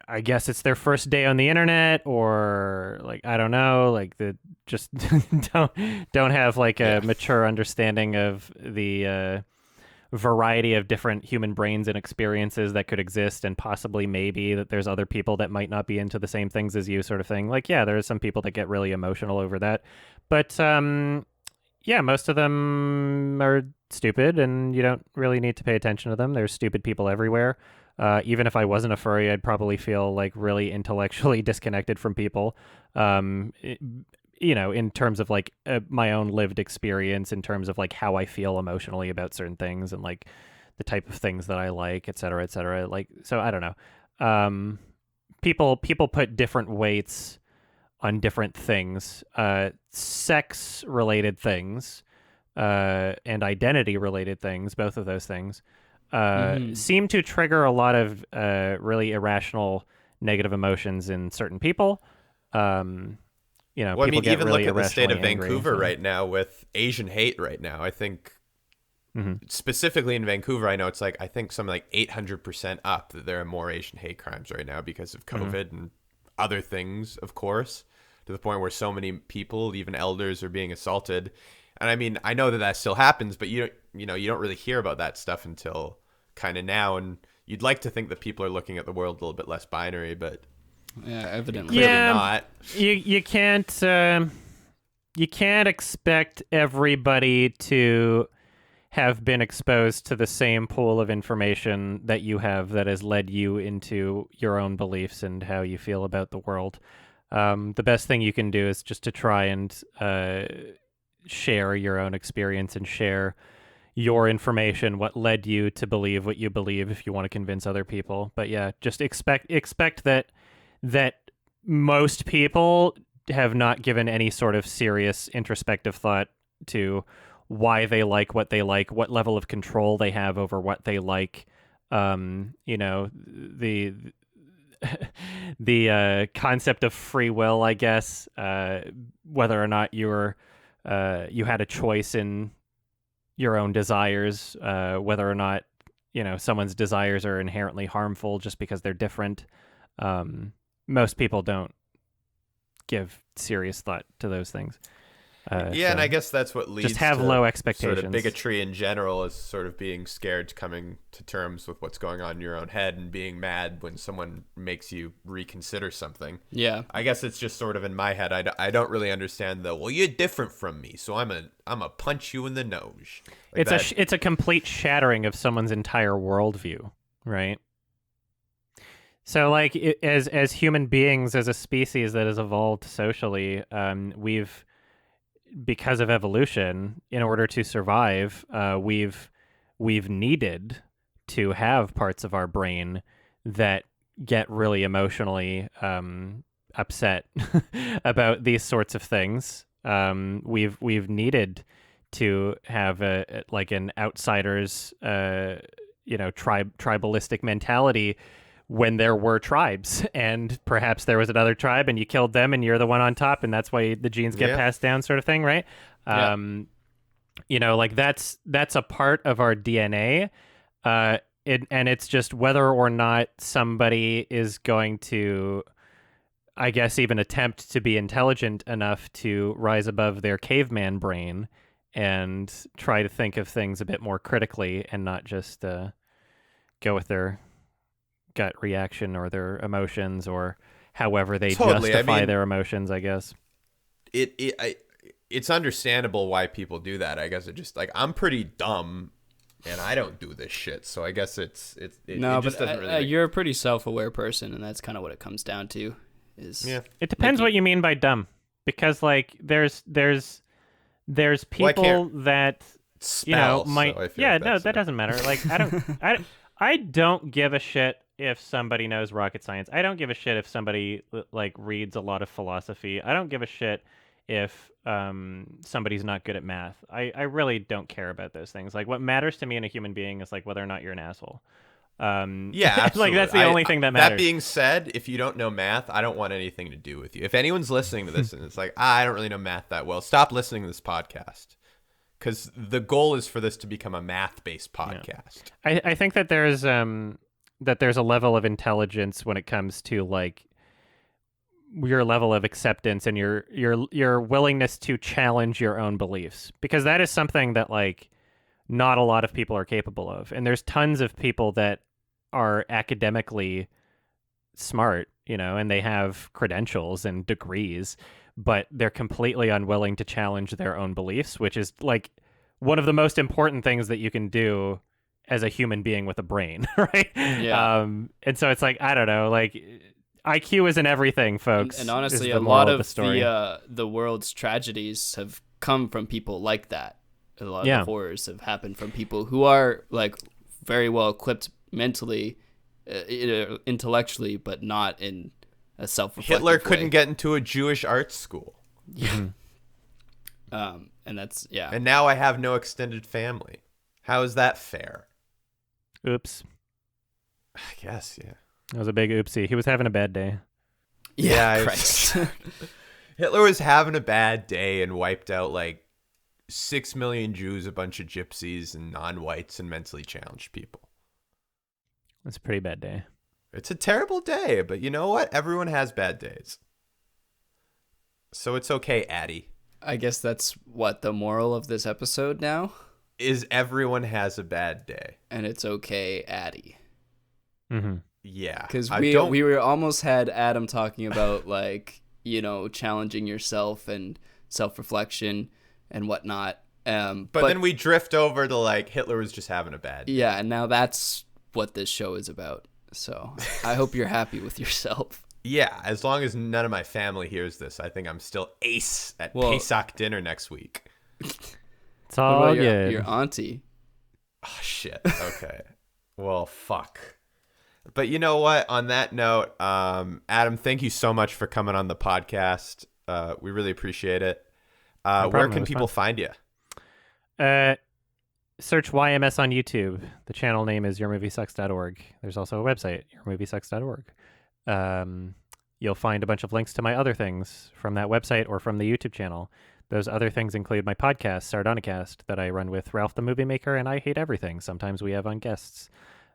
I guess it's their first day on the internet, or like I don't know, like the just don't have like a mature understanding of the variety of different human brains and experiences that could exist, and possibly maybe that there's other people that might not be into the same things as you, sort of thing. Like, yeah, there are some people that get really emotional over that, but most of them are stupid, and you don't really need to pay attention to them. There's stupid people everywhere. Even if I wasn't a furry, I'd probably feel like really intellectually disconnected from people. In terms of like my own lived experience, in terms of like how I feel emotionally about certain things, and like the type of things that I like, et cetera, et cetera. Like, so I don't know. People put different weights on different things, sex related things, and identity related things. Both of those things seem to trigger a lot of really irrational negative emotions in certain people.
Well, I mean, even
really
look at the state of Vancouver
so.
right now with Asian hate right now. I think specifically in Vancouver, I know it's like, I think something like 800% up that there are more Asian hate crimes right now because of COVID and other things, of course, to the point where so many people, even elders, are being assaulted. And I mean, I know that still happens, but you don't really hear about that stuff until kind of now. And you'd like to think that people are looking at the world a little bit less binary, but
Yeah, evidently.
Clearly
Yeah.
not.
You can't expect everybody to have been exposed to the same pool of information that you have that has led you into your own beliefs and how you feel about the world. The best thing you can do is just to try and share your own experience and share your information, what led you to believe what you believe, if you want to convince other people. But yeah, just expect that most people have not given any sort of serious introspective thought to why they like, what level of control they have over what they like. The the concept of free will, I guess, whether or not you had a choice in your own desires, whether or not someone's desires are inherently harmful just because they're different. Most people don't give serious thought to those things.
And I guess that's what leads
just have
to
low expectations.
Sort of bigotry in general is sort of being scared to coming to terms with what's going on in your own head and being mad when someone makes you reconsider something.
Yeah.
I guess it's just sort of in my head. I don't really understand the, well, you're different from me, so I'm a punch you in the nose. Like
it's a complete shattering of someone's entire worldview, right? So, like, as human beings, as a species that has evolved socially, we've, because of evolution, in order to survive, we've needed to have parts of our brain that get really emotionally upset about these sorts of things. We've needed to have an outsider's tribalistic mentality when there were tribes, and perhaps there was another tribe and you killed them and you're the one on top, and that's why the genes get passed down, sort of thing, right?
Yeah.
That's a part of our DNA, and it's just whether or not somebody is going to, I guess, even attempt to be intelligent enough to rise above their caveman brain and try to think of things a bit more critically and not just go with their gut reaction or their emotions or however they justify their emotions, I guess.
It's understandable why people do that. I guess it just, like, I'm pretty dumb and I don't do this shit, so I guess it just doesn't really
you're a pretty self-aware person, and that's kind of what it comes down to.
It depends what you mean by dumb, because, like, there's people that
spell,
might that doesn't matter. Like, I don't give a shit if somebody knows rocket science. I don't give a shit if somebody like reads a lot of philosophy. I don't give a shit if somebody's not good at math. I really don't care about those things. Like, what matters to me in a human being is, like, whether or not you're an asshole.
Yeah, absolutely.
Like, that's the only thing that matters.
That being said, if you don't know math, I don't want anything to do with you. If anyone's listening to this and it's like, I don't really know math that well, stop listening to this podcast. Because the goal is for this to become a math-based podcast.
Yeah. I think that there's a level of intelligence when it comes to, like, your level of acceptance and your willingness to challenge your own beliefs, because that is something that, like, not a lot of people are capable of. And there's tons of people that are academically smart, and they have credentials and degrees, but they're completely unwilling to challenge their own beliefs, which is, like, one of the most important things that you can do as a human being with a brain, right?
Yeah.
And so it's like, I don't know, like, IQ isn't everything, folks.
And honestly,
is the
a lot
moral
of the world's tragedies have come from people like that. A lot of the horrors have happened from people who are, like, very well equipped mentally, intellectually, but not in a self-reflective
Hitler couldn't
way.
get into a Jewish art school.
Yeah. And that's, yeah.
And now I have no extended family. How is that fair?
Oops.
I guess, yeah.
That was a big oopsie. He was having a bad day.
Yeah,
Christ.
Hitler was having a bad day and wiped out, like, 6 million Jews, a bunch of gypsies, and non-whites, and mentally challenged people.
It's a pretty bad day.
It's a terrible day, but you know what? Everyone has bad days. So it's okay, Addie.
I guess that's what the moral of this episode now
Is everyone has a bad day.
and it's okay, Addie.
Mm-hmm.
Yeah.
Because
I
we
don't-
we were almost had Adam talking about like, you know, challenging yourself and self-reflection and whatnot.
But then we drift over to like Hitler was just having a bad day.
Yeah, and now that's what this show is about. So I hope you're happy with yourself.
Yeah, as long as none of my family hears this, I think I'm still ace at
Well-
Pesach dinner next week.
It's
What
all
about
good.
your auntie?
Oh, shit. Okay. Well, fuck. But you know what? On that note, Adam, thank you so much for coming on the podcast. We really appreciate it. Where
problem, it
can
was
people
fun.
find you?
Search YMS on YouTube. The channel name is yourmoviesucks.org. There's also a website, yourmoviesucks.org. You'll find a bunch of links to my other things from that website or from the YouTube channel. Those other things include my podcast, Sardonicast, that I run with Ralph the Movie Maker, and I Hate Everything. Sometimes we have on guests.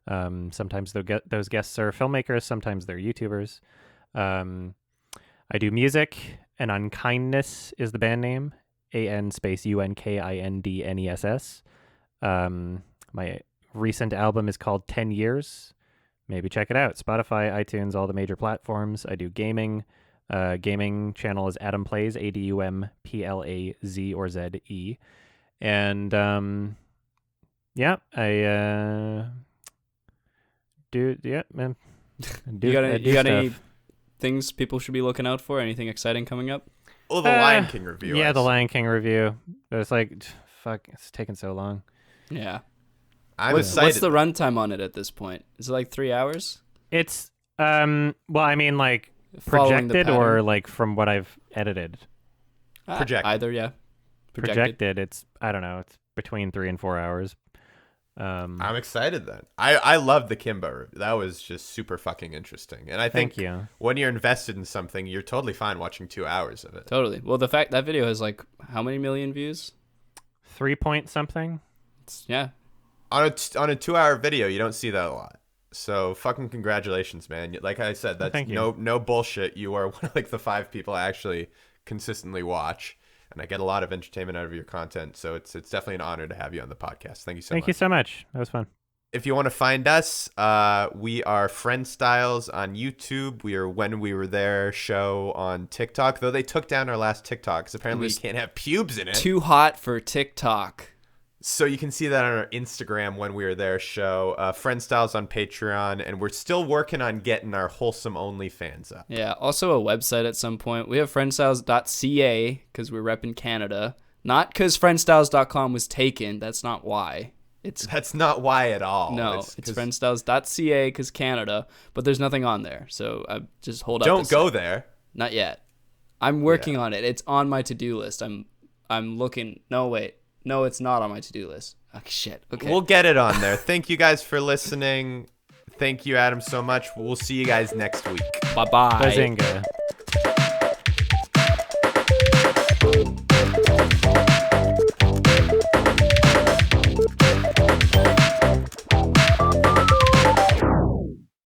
Sometimes those guests are filmmakers. Sometimes they're YouTubers. I do music, and Unkindness is the band name. AN_UNKINDNESS. My recent album is called 10 Years. Maybe check it out. Spotify, iTunes, all the major platforms. I do gaming. Gaming channel is Adam Plays, ADUMPLAZ or ZE. And yeah, I man.
You got any things people should be looking out for? Anything exciting coming up?
Oh, the Lion King review.
Yeah, the Lion King review. But it's like, fuck, it's taking so long.
Yeah.
I'm
What's
excited.
the runtime on it at this point? Is it like 3 hours?
It's well, I mean, like
Following the
projected or
pattern?
like from what I've edited.
Projected.
Either, yeah.
Projected. It's I don't know. It's between 3 and 4 hours.
I'm excited then. I loved the Kimbo review. That was just super fucking interesting. And I think
Thank you.
when you're invested in something, you're totally fine watching 2 hours of it.
Totally. Well, the fact that video has like how many million views?
3 point something.
Yeah.
On a 2-hour video, you don't see that a lot. So fucking congratulations, man. Like I said, that's
Thank you.
no bullshit. You are one of like the 5 people I actually consistently watch, and I get a lot of entertainment out of your content. So it's definitely an honor to have you on the podcast. Thank you so much.
Thank you so much. That was fun.
If you want to find us, we are Friend Styles on YouTube. We are When We Were There show on TikTok, though they took down our last TikTok because apparently you can't have pubes in it.
Too hot for TikTok.
So you can see that on our Instagram, When We Were There show, Friend Styles on Patreon, and we're still working on getting our wholesome OnlyFans up.
Yeah. Also a website at some point. We have friendstyles.ca because we're repping Canada. Not because friendstyles.com was taken. That's not why.
That's not why at all.
No, it's friendstyles.ca because Canada, but there's nothing on there. So I just hold up.
Don't go there.
Not yet. I'm working on it. It's on my to-do list. I'm looking. No, wait. No, it's not on my to-do list. Oh, shit. Okay.
We'll get it on there. Thank you guys for listening. Thank you, Adam, so much. We'll see you guys next week.
Bye-bye.
Bazinga.